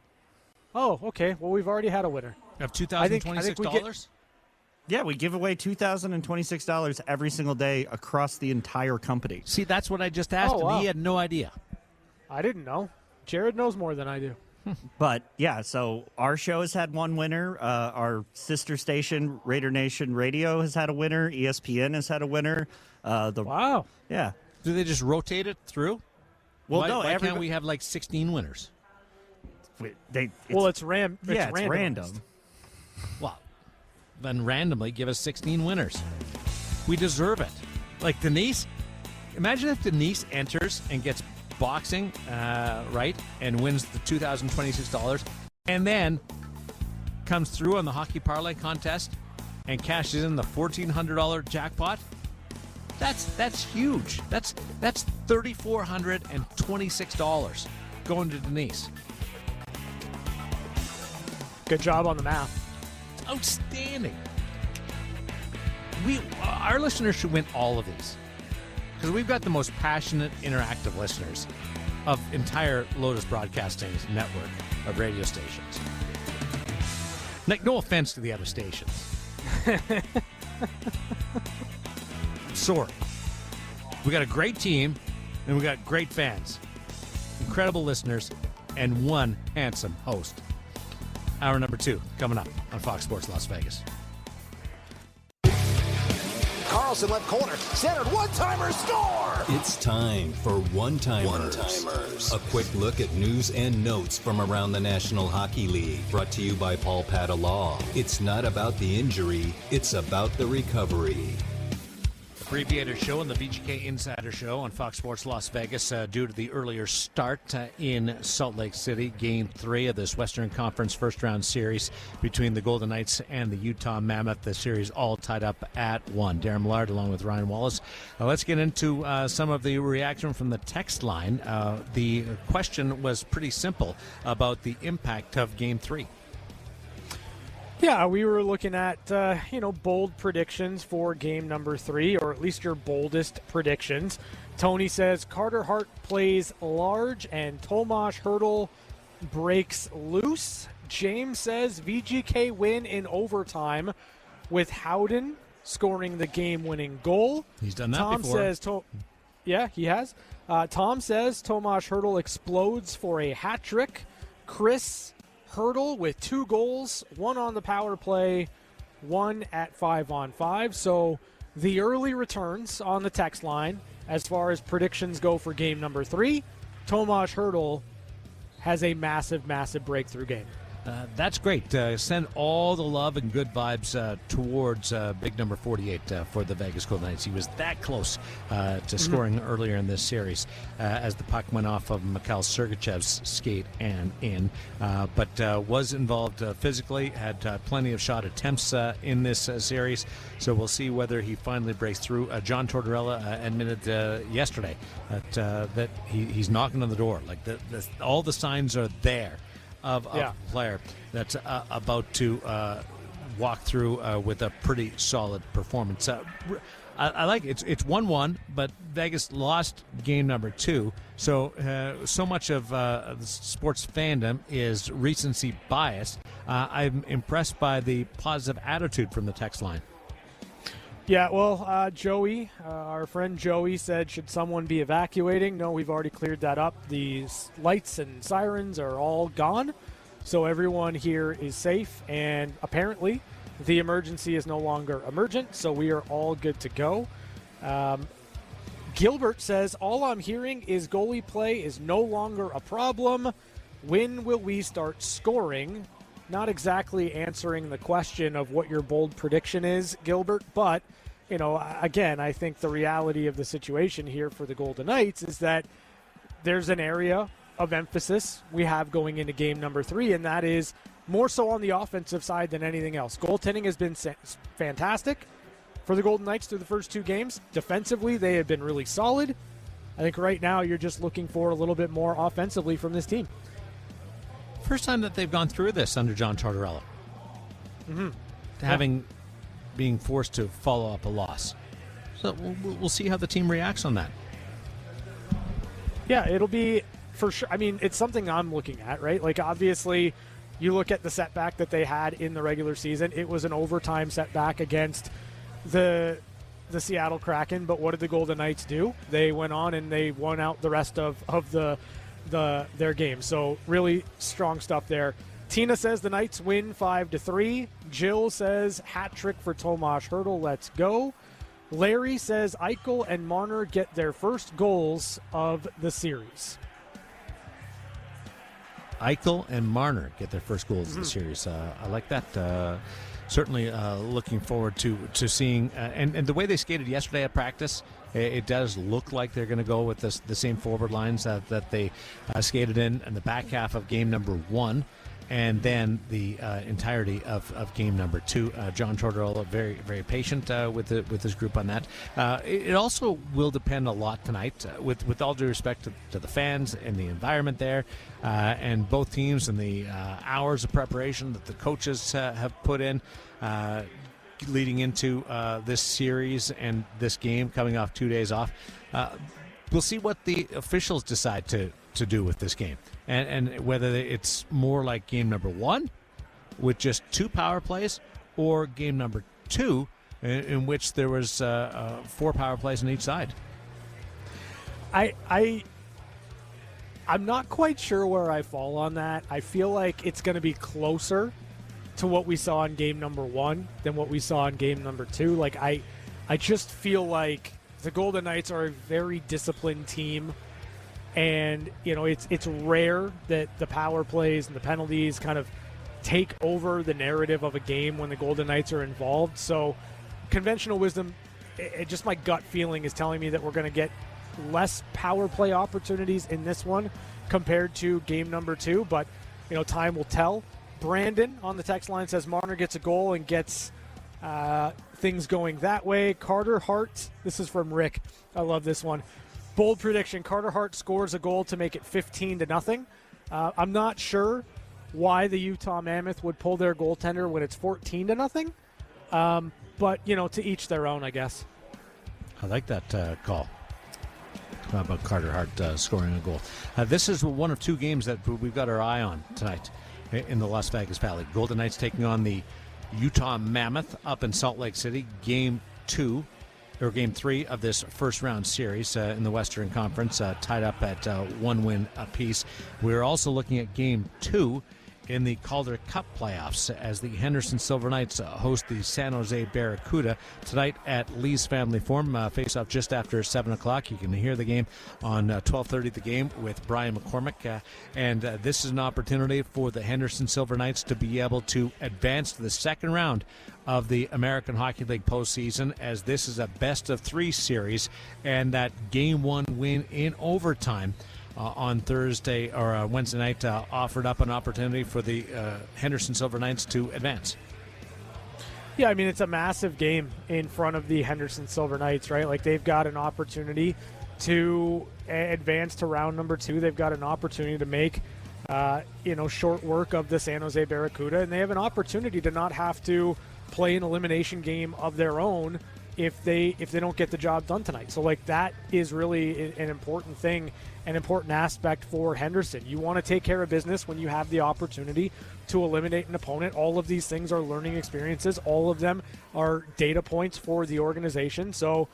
Oh, okay. Well, we've already had a winner. Of $2,026? Yeah, we give away $2,026 every single day across the entire company. See, that's what I just asked him. Wow. He had no idea. I didn't know. Jared knows more than I do. But, yeah, so our show has had one winner. Our sister station, Raider Nation Radio, has had a winner. ESPN has had a winner. Wow. Yeah. Do they just rotate it through? Well, why can't we have like 16 winners? It's random. Well, then randomly give us 16 winners. We deserve it. Like Denise, imagine if Denise enters and gets boxing right and wins the $2,026 and then comes through on the hockey parlay contest and cashes in the $1,400 jackpot. That's huge. That's $3,426 going to Denise. Good job on the math. Outstanding. Our listeners should win all of these because we've got the most passionate, interactive listeners of entire Lotus Broadcasting's network of radio stations. Nick, no offense to the other stations. Sorry. We got a great team, and we got great fans, incredible listeners, and one handsome host. Hour number 2 coming up on Fox Sports Las Vegas. Carlson left corner, centered, one-timer, score! It's time for One-Timers. A quick look at news and notes from around the National Hockey League. Brought to you by Paul Pata Law. It's not about the injury, it's about the recovery. Abbreviated show and the VGK Insider Show on Fox Sports Las Vegas due to the earlier start in Salt Lake City. Game 3 of this Western Conference first-round series between the Golden Knights and the Utah Mammoth. The series all tied up at 1. Darren Millard along with Ryan Wallace. Let's get into some of the reaction from the text line. The question was pretty simple about the impact of Game 3. Yeah, we were looking at, bold predictions for game number 3, or at least your boldest predictions. Tony says Carter Hart plays large and Tomas Hertl breaks loose. James says VGK win in overtime with Howden scoring the game-winning goal. He's done that Tom before. Says yeah, he has. Tom says Tomas Hertl explodes for a hat trick. Chris Hertl with 2 goals, 1 on the power play, 1 at 5-on-5. So the early returns on the text line, as far as predictions go for game number 3, Tomas Hertl has a massive, massive breakthrough game. That's great. Send all the love and good vibes towards big number 48 for the Vegas Golden Knights. He was that close to scoring earlier in this series as the puck went off of Mikhail Sergachev's skate and in, but was involved physically, had plenty of shot attempts in this series, so we'll see whether he finally breaks through. John Tortorella admitted yesterday that he's knocking on the door. Like all the signs are there of a player that's about to walk through with a pretty solid performance. I like it. It's 1-1, but Vegas lost game number 2. So much of the sports fandom is recency bias. I'm impressed by the positive attitude from the text line. Yeah, well, Joey, our friend Joey said, should someone be evacuating? No, we've already cleared that up. The lights and sirens are all gone, so everyone here is safe, and apparently the emergency is no longer emergent, so we are all good to go. Gilbert says, all I'm hearing is goalie play is no longer a problem. When will we start scoring? Not exactly answering the question of what your bold prediction is, Gilbert, but, again, I think the reality of the situation here for the Golden Knights is that there's an area of emphasis we have going into game number 3, and that is more so on the offensive side than anything else. Goaltending has been fantastic for the Golden Knights through the first 2 games. Defensively, they have been really solid. I think right now you're just looking for a little bit more offensively from this team. First time that they've gone through this under John Tortorella. Being forced to follow up a loss. So we'll see how the team reacts on that. Yeah, it'll be for sure. I mean, it's something I'm looking at, right? Like, obviously, you look at the setback that they had in the regular season. It was an overtime setback against the Seattle Kraken, but what did the Golden Knights do? They went on and they won out the rest of their game. So really strong stuff there. Tina says the Knights win 5-3. Jill says hat trick for Tomas Hertl. Let's go. Larry says Eichel and Marner get their first goals of the series. Eichel and Marner get their first goals of the series. I like that. Certainly looking forward to seeing and the way they skated yesterday at practice. It does look like they're going to go with the same forward lines that they skated in the back half of game number 1, and then the entirety of game number 2. John Tortorella very, very patient with his group on that. It also will depend a lot tonight, with all due respect to the fans and the environment there, and both teams and the hours of preparation that the coaches have put in. Leading into this series and this game coming off 2 days off. We'll see what the officials decide to do with this game and whether it's more like game number 1 with just 2 power plays, or game number 2, in which there was 4 power plays on each side? I'm not quite sure where I fall on that. I feel like it's going to be closer to what we saw in game number 1 than what we saw in game number 2. Like I just feel like the Golden Knights are a very disciplined team, and it's rare that the power plays and the penalties kind of take over the narrative of a game when the Golden Knights are involved. So conventional wisdom, just my gut feeling is telling me that we're going to get less power play opportunities in this one compared to game number 2, but time will tell. Brandon on the text line says Marner gets a goal and gets things going that way. Carter Hart, this is from Rick. I love this one. Bold prediction: Carter Hart scores a goal to make it 15-0. I'm not sure why the Utah Mammoth would pull their goaltender when it's 14-0. But to each their own, I guess. I like that call about Carter Hart scoring a goal. This is one of 2 games that we've got our eye on tonight in the Las Vegas Valley. Golden Knights taking on the Utah Mammoth up in Salt Lake City. Game 3 of this first round series in the Western Conference, tied up at 1 win apiece. We're also looking at game 2 in the Calder Cup playoffs as the Henderson Silver Knights host the San Jose Barracuda tonight at Lee's Family Forum. Face off just after 7 o'clock. You can hear the game on 12:30 The Game with Brian McCormick. And this is an opportunity for the Henderson Silver Knights to be able to advance to the second round of the American Hockey League postseason, as this is a best-of-3 series, and that Game 1 win in overtime on Thursday or Wednesday night offered up an opportunity for the Henderson Silver Knights to advance. Yeah, I mean, it's a massive game in front of the Henderson Silver Knights, right? Like, they've got an opportunity to advance to round number 2. They've got an opportunity to make short work of the San Jose Barracuda, and they have an opportunity to not have to play an elimination game of their own if they don't get the job done tonight. So, like, that is really an important thing, an important aspect for Henderson. You want to take care of business when you have the opportunity to eliminate an opponent. All of these things are learning experiences. All of them are data points for the organization. So,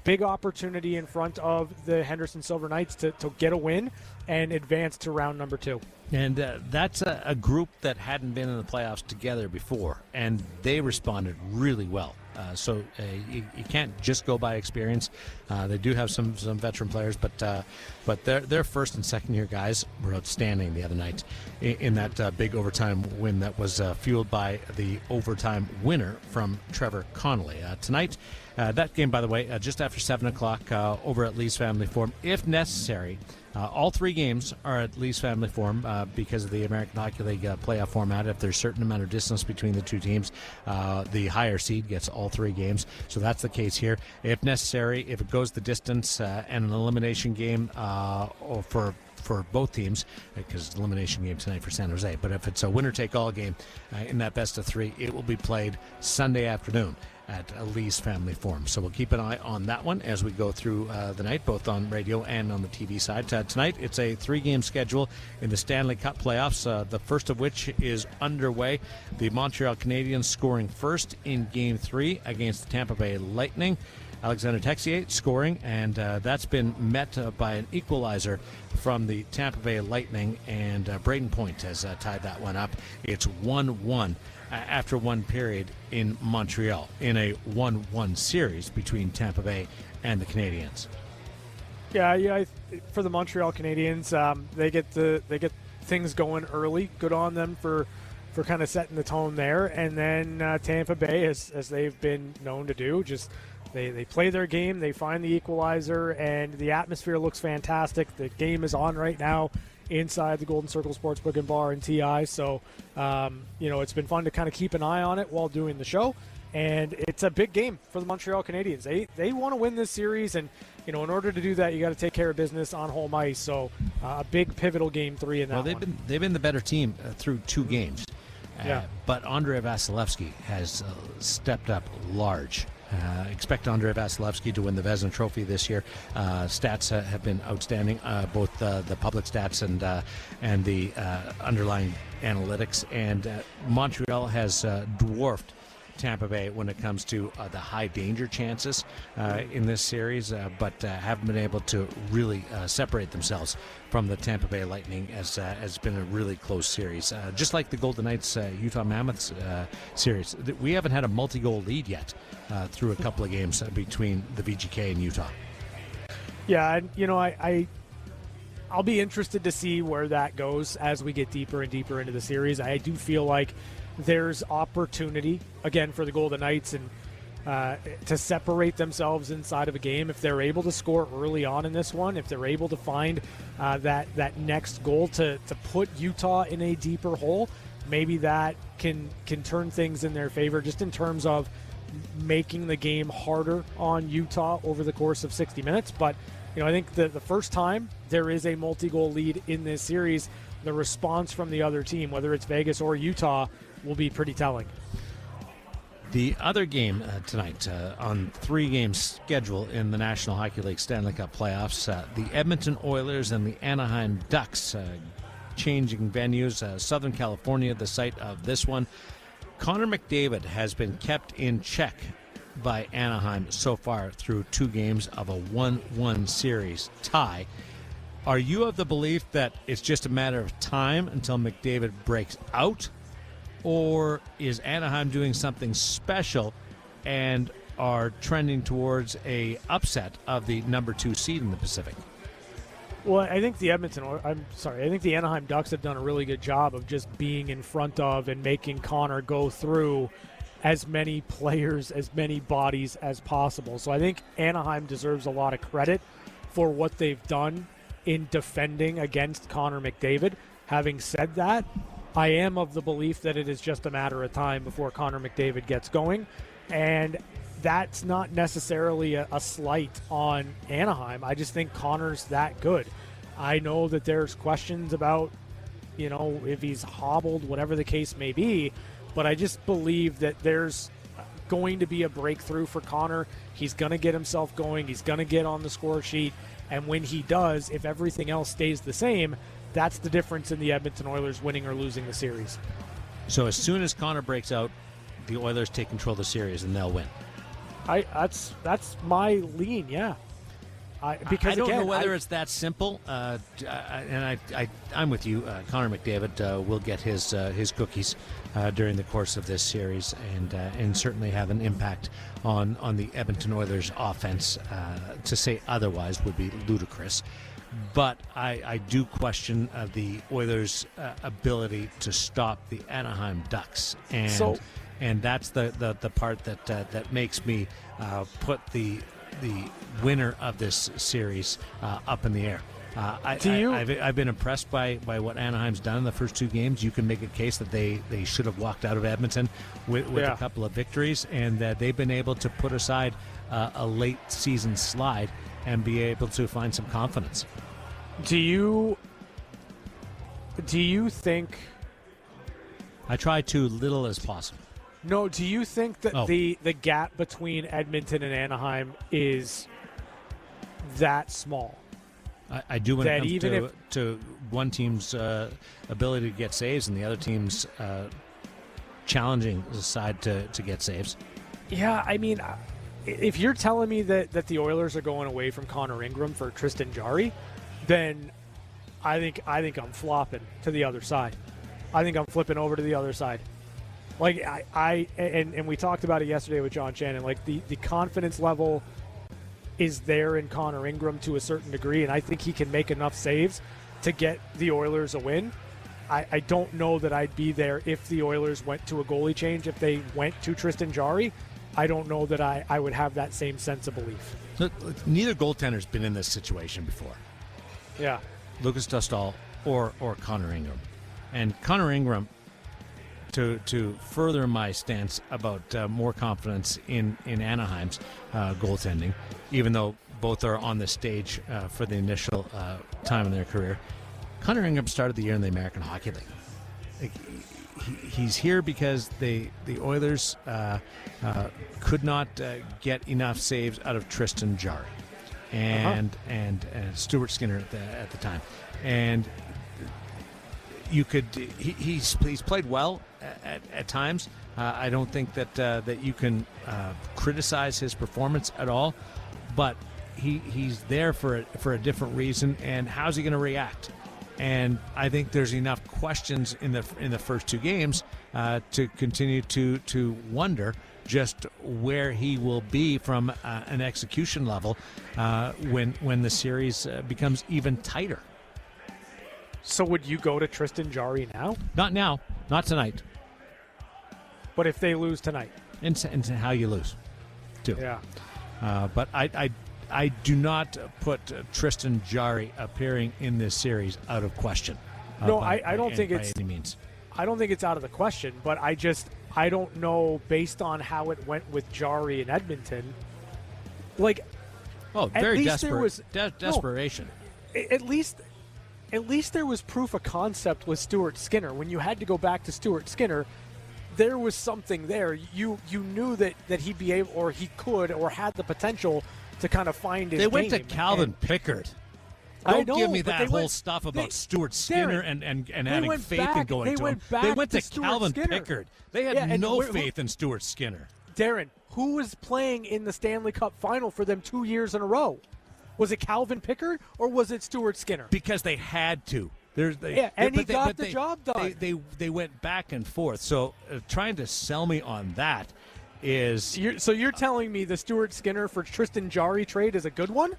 big opportunity in front of the Henderson Silver Knights to get a win and advance to round number 2. And that's a group that hadn't been in the playoffs together before, and they responded really well. So you can't just go by experience. They do have some veteran players, but their first and second year guys were outstanding the other night in that big overtime win that was fueled by the overtime winner from Trevor Connolly. Tonight, that game, by the way, just after 7 o'clock over at Lee's Family Forum, if necessary. All 3 games are at Lee's Family Forum because of the American Hockey League playoff format. If there's a certain amount of distance between the 2 teams, the higher seed gets all 3 games. So that's the case here. If necessary, if it goes the distance and an elimination game or for both teams, because it's an elimination game tonight for San Jose. But if it's a winner-take-all game in that best-of-3, it will be played Sunday afternoon at Lee's Family Forum. So we'll keep an eye on that one as we go through the night, both on radio and on the TV side. Tonight, it's a 3-game schedule in the Stanley Cup playoffs, the first of which is underway. The Montreal Canadiens scoring first in Game 3 against the Tampa Bay Lightning. Alexander Texier scoring, and that's been met by an equalizer from the Tampa Bay Lightning, and Braden Point has tied that one up. It's 1-1 after one period in Montreal in a 1-1 series between Tampa Bay and the Canadiens. Yeah. For the Montreal Canadiens, they get things going early. Good on them for kind of setting the tone there, and then Tampa Bay, as they've been known to do, just they play their game, they find the equalizer, and the atmosphere looks fantastic. The game is on right now inside the Golden Circle Sportsbook and Bar and TI. So, it's been fun to kind of keep an eye on it while doing the show. And it's a big game for the Montreal Canadiens. They want to win this series, and in order to do that, you got to take care of business on home ice. So, a big pivotal Game 3 in that one. They've been the better team through 2 games. But Andrei Vasilevsky has stepped up large Expect Andrei Vasilevsky to win the Vezina Trophy this year. Stats have been outstanding, both the public stats and the underlying analytics. And Montreal has dwarfed Tampa Bay when it comes to the high danger chances in this series, but haven't been able to really separate themselves from the Tampa Bay Lightning, as it's been a really close series. Just like the Golden Knights Utah Mammoths series, we haven't had a multi-goal lead yet through a couple of games between the VGK and Utah. Yeah, and I'll be interested to see where that goes as we get deeper and deeper into the series. I do feel like there's opportunity, again, for the Golden Knights and to separate themselves inside of a game. If they're able to score early on in this one, if they're able to find that next goal to put Utah in a deeper hole, maybe that can turn things in their favor just in terms of making the game harder on Utah over the course of 60 minutes. But, I think the first time there is a multi-goal lead in this series, the response from the other team, whether it's Vegas or Utah, will be pretty telling. The other game tonight on 3 games schedule in the National Hockey League Stanley Cup playoffs, the Edmonton Oilers and the Anaheim Ducks changing venues. Southern California, the site of this one. Connor McDavid has been kept in check by Anaheim so far through 2 games of a 1-1 series tie. Are you of the belief that it's just a matter of time until McDavid breaks out? Or is Anaheim doing something special and are trending towards a upset of the number 2 seed in the Pacific? Well, I think the Anaheim Ducks have done a really good job of just being in front of and making Connor go through as many players, as many bodies as possible. So I think Anaheim deserves a lot of credit for what they've done in defending against Connor McDavid. Having said that, I am of the belief that it is just a matter of time before Connor McDavid gets going. And that's not necessarily a slight on Anaheim. I just think Connor's that good. I know that there's questions about, if he's hobbled, whatever the case may be, but I just believe that there's going to be a breakthrough for Connor. He's going to get himself going. He's going to get on the score sheet. And when he does, if everything else stays the same, that's the difference in the Edmonton Oilers winning or losing the series. So as soon as Connor breaks out, the Oilers take control of the series and they'll win. That's my lean, yeah. Because I don't know whether it's that simple, and I'm with you. Connor McDavid will get his cookies during the course of this series, and certainly have an impact on the Edmonton Oilers' offense. To say otherwise would be ludicrous. But I do question the Oilers' ability to stop the Anaheim Ducks, and that's the part that makes me put the winner of this series up in the air. I've been impressed by what Anaheim's done in the first 2 games. You can make a case that they should have walked out of Edmonton with a couple of victories, and that they've been able to put aside a late season slide and be able to find some confidence. Do you think? I try to little as possible. No, do you think that the gap between Edmonton and Anaheim is that small? I do when it comes to one team's ability to get saves and the other team's challenging the side to get saves. Yeah, I mean, if you're telling me that the Oilers are going away from Connor Ingram for Tristan Jarry, then I think I'm flopping to the other side. I think I'm flipping over to the other side. Like and we talked about it yesterday with John Shannon. Like the confidence level is there in Connor Ingram to a certain degree, and I think he can make enough saves to get the Oilers a win. I don't know that I'd be there if the Oilers went to a goalie change. If they went to Tristan Jarry, I don't know that I would have that same sense of belief. Neither goaltender's been in this situation before. Yeah. Lucas Dostal or Connor Ingram. And Connor Ingram, to further my stance about more confidence in Anaheim's goaltending, even though both are on the stage for the initial time in their career, Connor Ingram started the year in the American Hockey League. he's here because the Oilers could not get enough saves out of Tristan Jarry and Stuart Skinner at the time, and he's played well at times. I don't think that you can criticize his performance at all, but he's there for a different reason. And how's he going to react? And I think there's enough questions in the first two games to continue to wonder just where he will be from an execution level when the series becomes even tighter. So would you go to Tristan Jarry now? Not now, not tonight. But if they lose tonight, and how you lose, too. Yeah. But I do not put Tristan Jarry appearing in this series out of question. No, I don't think it's by any means. I don't think it's out of the question, but I don't know based on how it went with Jarry in Edmonton. Like, very desperate. Desperation. At least there was proof of concept with Stuart Skinner. When you had to go back to Stuart Skinner, there was something there. You knew that he'd be able, or he could, or had the potential to kind of find his They went game. to Calvin Pickard. I Don't know, give me but that whole stuff about Stuart Skinner Darren, and having faith in going to him. They went to Calvin Pickard. They had no faith in Stuart Skinner. Darren, who was playing in the Stanley Cup final for them 2 years in a row? Was it Calvin Pickard or was it Stuart Skinner? Because they had to. He got the job done. They went back and forth. So trying to sell me on that is... So you're telling me the Stuart Skinner for Tristan Jarry trade is a good one?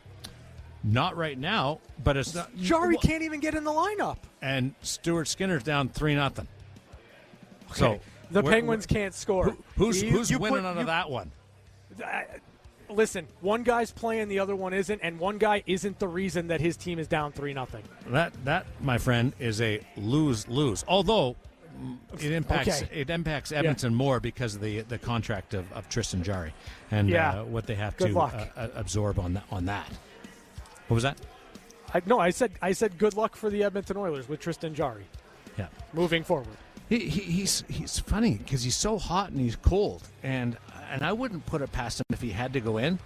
Not right now, but it's not... Jarry can't even get in the lineup. And Stuart Skinner's down 3-0. Okay. So the Penguins can't score. Who's winning out of that one? Listen, one guy's playing, the other one isn't, and one guy isn't the reason that his team is down 3-0. That, my friend, is a lose-lose. Although it impacts Edmonton more because of the contract of Tristan Jarry and what they have to absorb on that. What was that? I said good luck for the Edmonton Oilers with Tristan Jarry. Yeah, moving forward. He's funny because he's so hot and he's cold, and I wouldn't put it past him if he had to go in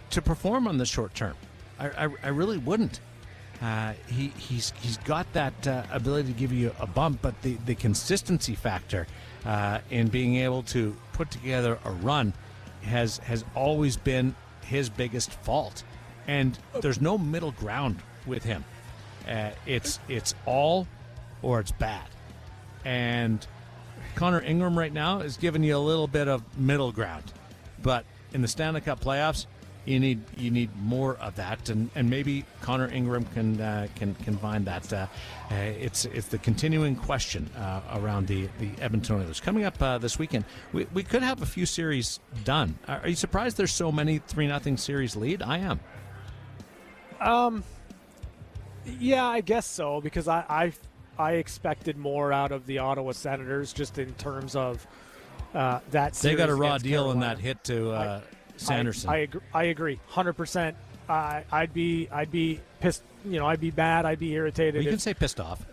to perform on the short term. I really wouldn't. He's got that ability to give you a bump, but the consistency factor in being able to put together a run has always been his biggest fault. And there's no middle ground with him. It's all or it's bad. And Connor Ingram right now is giving you a little bit of middle ground. But in the Stanley Cup playoffs, you need more of that, and maybe Connor Ingram can find that. It's the continuing question around the Edmonton Oilers coming up this weekend. We could have a few series done. Are you surprised there's so many 3-0 series lead? I am. Yeah, I guess so, because I expected more out of the Ottawa Senators just in terms of that series. They got a raw deal Carolina. in that hit to Sanderson. I agree 100%. I'd be pissed. I'd be mad. I'd be irritated. Well, you can say pissed off.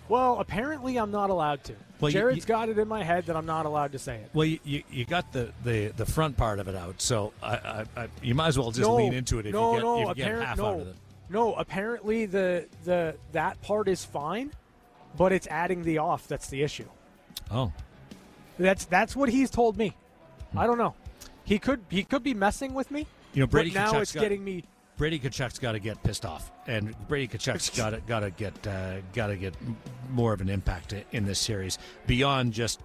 Well, apparently I'm not allowed to. Well, Jared's got it in my head that I'm not allowed to say it. Well, you got the front part of it out, so you might as well just lean into it if you get half out of it. No, apparently that part is fine, but it's adding the off that's the issue. Oh, that's what he's told me. I don't know. He could be messing with me. Brady but now Tkachuk's it's getting me. Brady Tkachuk's got to get pissed off, and Brady Tkachuk's got to get more of an impact in this series beyond just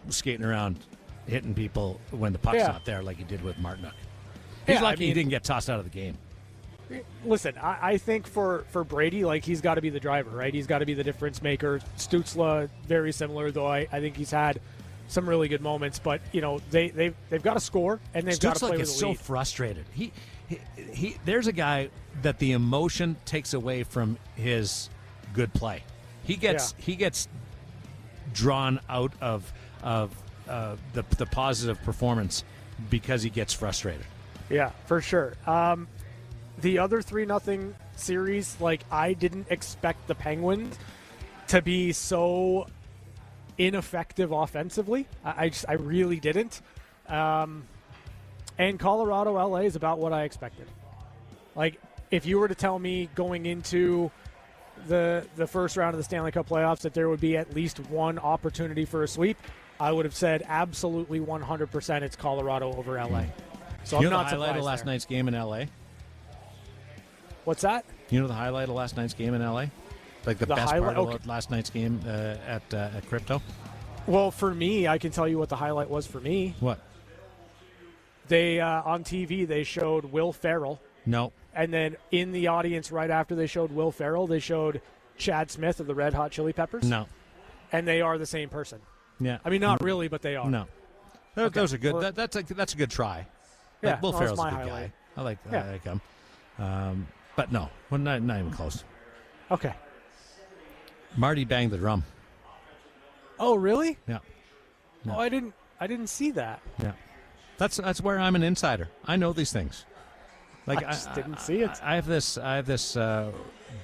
skating around, hitting people when the puck's not there, like he did with Martinook. He's lucky he didn't get tossed out of the game. Listen, I think for Brady, like, he's got to be the driver, right? He's got to be the difference maker. Stützle, very similar, though I think he's had some really good moments. But they've got to score, and they've got to play with the lead. Stützle gets so frustrated. He there's a guy that the emotion takes away from his good play. He gets drawn out of the positive performance because he gets frustrated. Yeah, for sure. The other 3-0 series, like, I didn't expect the Penguins to be so ineffective offensively. I really didn't. And Colorado LA is about what I expected. Like, if you were to tell me going into the first round of the Stanley Cup playoffs that there would be at least one opportunity for a sweep, I would have said absolutely 100% it's Colorado over LA. So You I'm know not the highlight surprised of last there. night's game in LA? What's that? You know the highlight of last night's game in LA? Like the best highlight- part of last night's game at Crypto? Well, for me, I can tell you what the highlight was for me. What? They on TV, they showed Will Ferrell. No. And then in the audience right after they showed Will Ferrell, they showed Chad Smith of the Red Hot Chili Peppers. No. And they are the same person. Yeah. I mean, not really, but they are. No. Those are good. Well, that's a good try. Yeah, Like, Will no, that's Ferrell's a my good highlight. guy. I like Yeah. him. But no, well, not even close. Okay. Marty banged the drum. Oh, really? Yeah. No. Oh, I didn't see that. Yeah. That's where I'm an insider. I know these things. Like I just didn't see it. I have this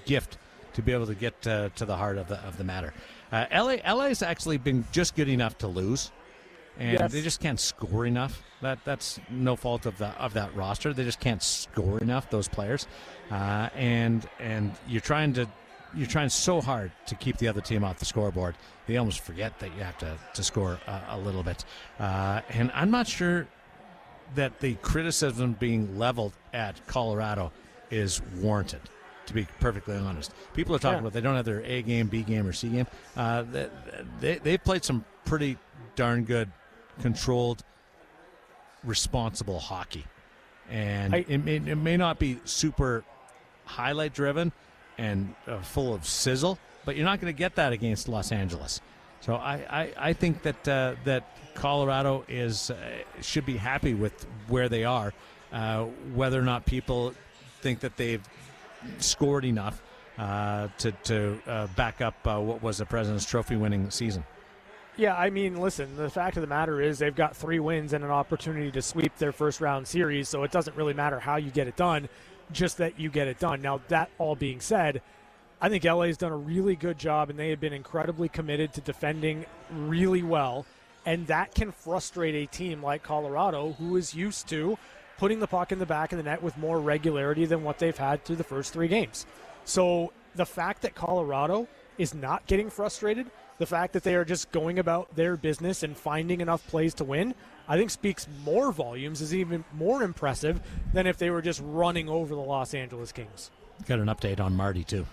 gift to be able to get to the heart of the matter. LA's actually been just good enough to lose, and Yes. they just can't score enough. That's no fault of that roster. They just can't score enough, those players, and you're trying so hard to keep the other team off the scoreboard. You almost forget that you have to score a little bit, and I'm not sure that the criticism being leveled at Colorado is warranted, to be perfectly honest. People are talking about they don't have their A game, B game, or C game. They've played some pretty darn good, controlled, responsible hockey. And it may not be super highlight-driven and full of sizzle, but you're not going to get that against Los Angeles. So I think that Colorado should be happy with where they are, whether or not people think that they've scored enough to back up what was the President's Trophy winning season. Yeah, I mean, listen, the fact of the matter is they've got 3 wins and an opportunity to sweep their first round series, so it doesn't really matter how you get it done, just that you get it done. Now, that all being said, I think LA's done a really good job, and they have been incredibly committed to defending really well, and that can frustrate a team like Colorado, who is used to putting the puck in the back of the net with more regularity than what they've had through the first 3 games. So the fact that Colorado is not getting frustrated, the fact that they are just going about their business and finding enough plays to win, I think speaks more volumes, is even more impressive than if they were just running over the Los Angeles Kings. Got an update on Marty, too.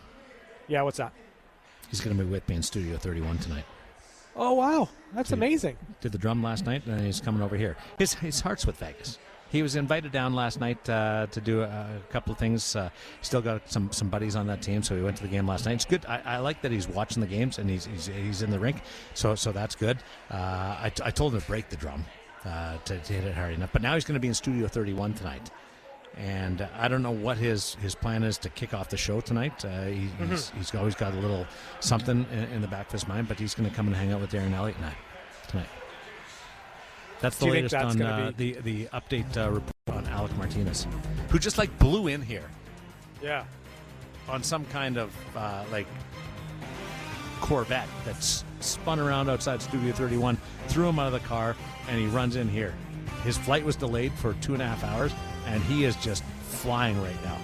Yeah, what's that? He's going to be with me in Studio 31 tonight. Oh, wow. That's amazing. Did the drum last night, and he's coming over here. His heart's with Vegas. He was invited down last night to do a couple of things. Still got some buddies on that team, so he went to the game last night. It's good. I like that he's watching the games and he's in the rink, so that's good. I told him to break the drum to hit it hard enough, but now he's going to be in Studio 31 tonight. And I don't know what his plan is to kick off the show tonight. He's always got a little something in the back of his mind, but he's going to come and hang out with Daren and Elliott tonight. That's the latest on the update report on Alec Martinez, who just blew in here. Yeah. On some kind of Corvette that's spun around outside Studio 31, threw him out of the car, and he runs in here. His flight was delayed for 2.5 hours, and he is just flying right now.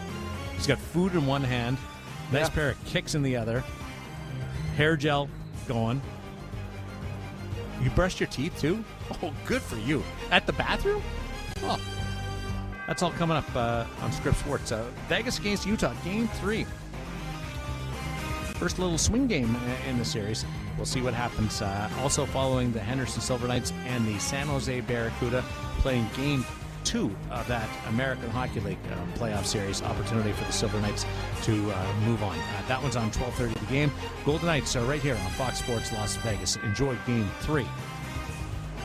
He's got food in one hand, nice pair of kicks in the other, hair gel going. You brushed your teeth, too? Oh, good for you. At the bathroom? Oh. That's all coming up on Scripps Sports. Vegas against Utah, Game 3. First little swing game in the series. We'll see what happens. Also following the Henderson Silver Knights and the San Jose Barracuda playing Game 2 of that American Hockey League playoff series. Opportunity for the Silver Knights to move on. That one's on 12:30 the game. Golden Knights are right here on Fox Sports Las Vegas. Enjoy Game 3